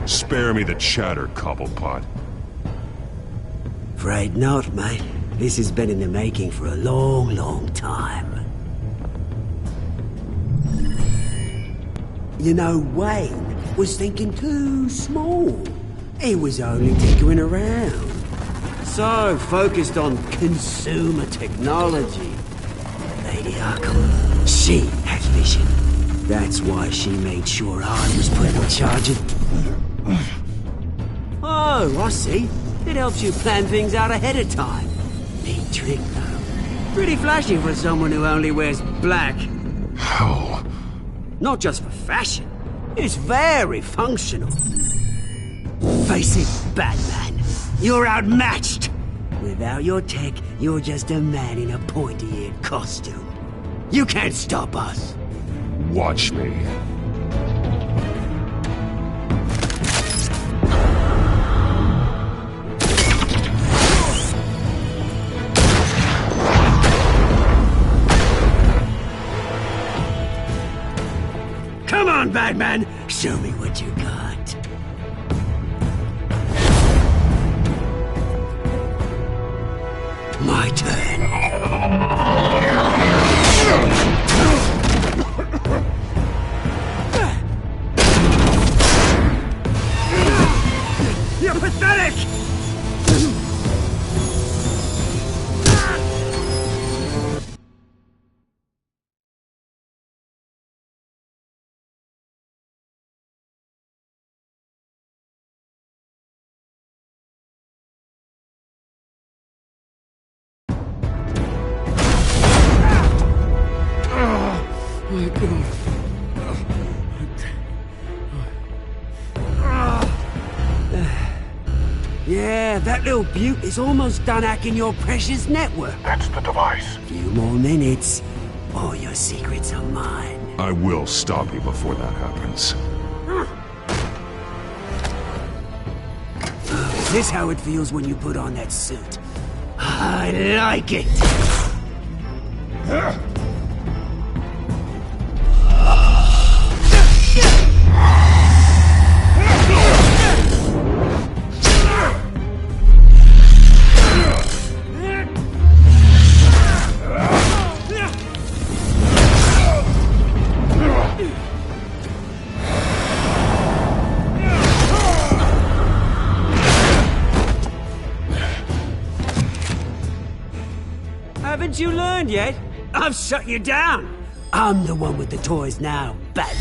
Spare me the chatter, Cobblepot. Afraid not, mate. This has been in the making for a long, long time. You know, Wayne was thinking too small. He was only tinkering around. So focused on consumer technology. Lady Arkham, she has vision. That's why she made sure I was put in charge of... Oh, I see. It helps you plan things out ahead of time. Neat trick, though. Pretty flashy for someone who only wears black. How? Not just for fashion. It's very functional. Face it, Batman. You're outmatched. Without your tech, you're just a man in a pointy-eared costume. You can't stop us. Watch me. Come on, Batman! Show me what you got. My turn. You're pathetic! Yeah, that little beaut is almost done hacking your precious network. That's the device. Few more minutes, all your secrets are mine. I will stop you before that happens. Is this how it feels when you put on that suit? I like it! Haven't you learned yet? I've shut you down. I'm the one with the toys now, Batman.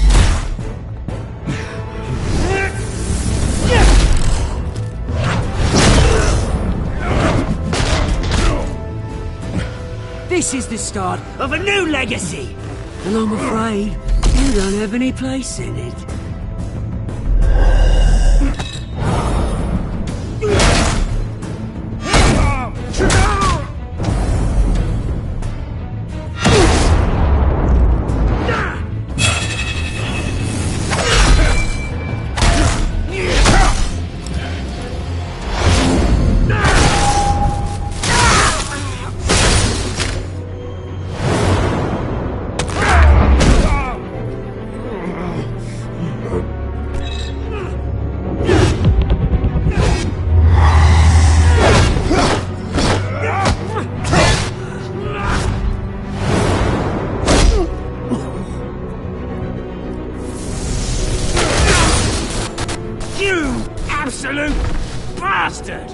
This is the start of a new legacy, and I'm afraid you don't have any place in it. Absolute bastard!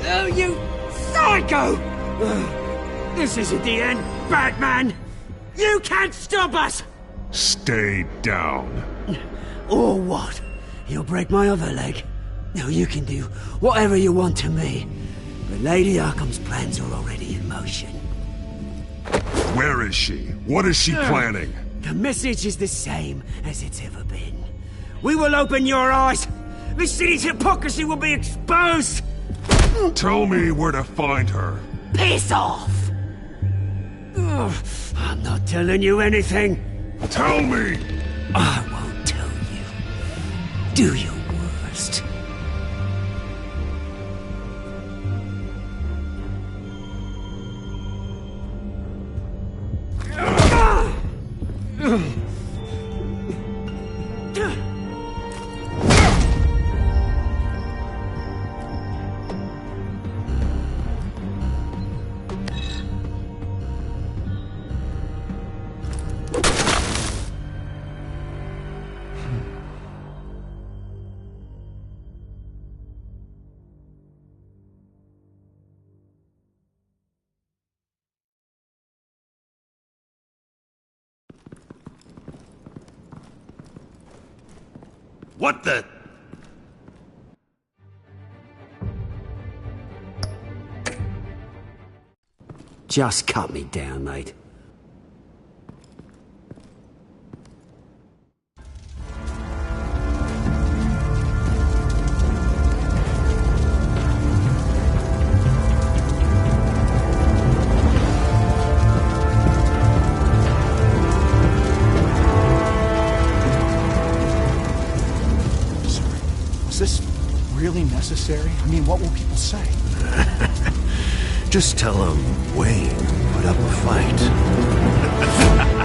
Oh, you psycho! This isn't the end, Batman! You can't stop us! Stay down. Or what? You'll break my other leg. Now you can do whatever you want to me. But Lady Arkham's plans are already in motion. Where is she? What is she planning? The message is the same as it's ever been. We will open your eyes. The city's hypocrisy will be exposed. Tell me where to find her. Piss off! I'm not telling you anything. Tell me! I won't tell you. Do your worst. What the... Just cut me down, mate. Is this really necessary? I mean, what will people say? Just tell him Wayne put up a fight.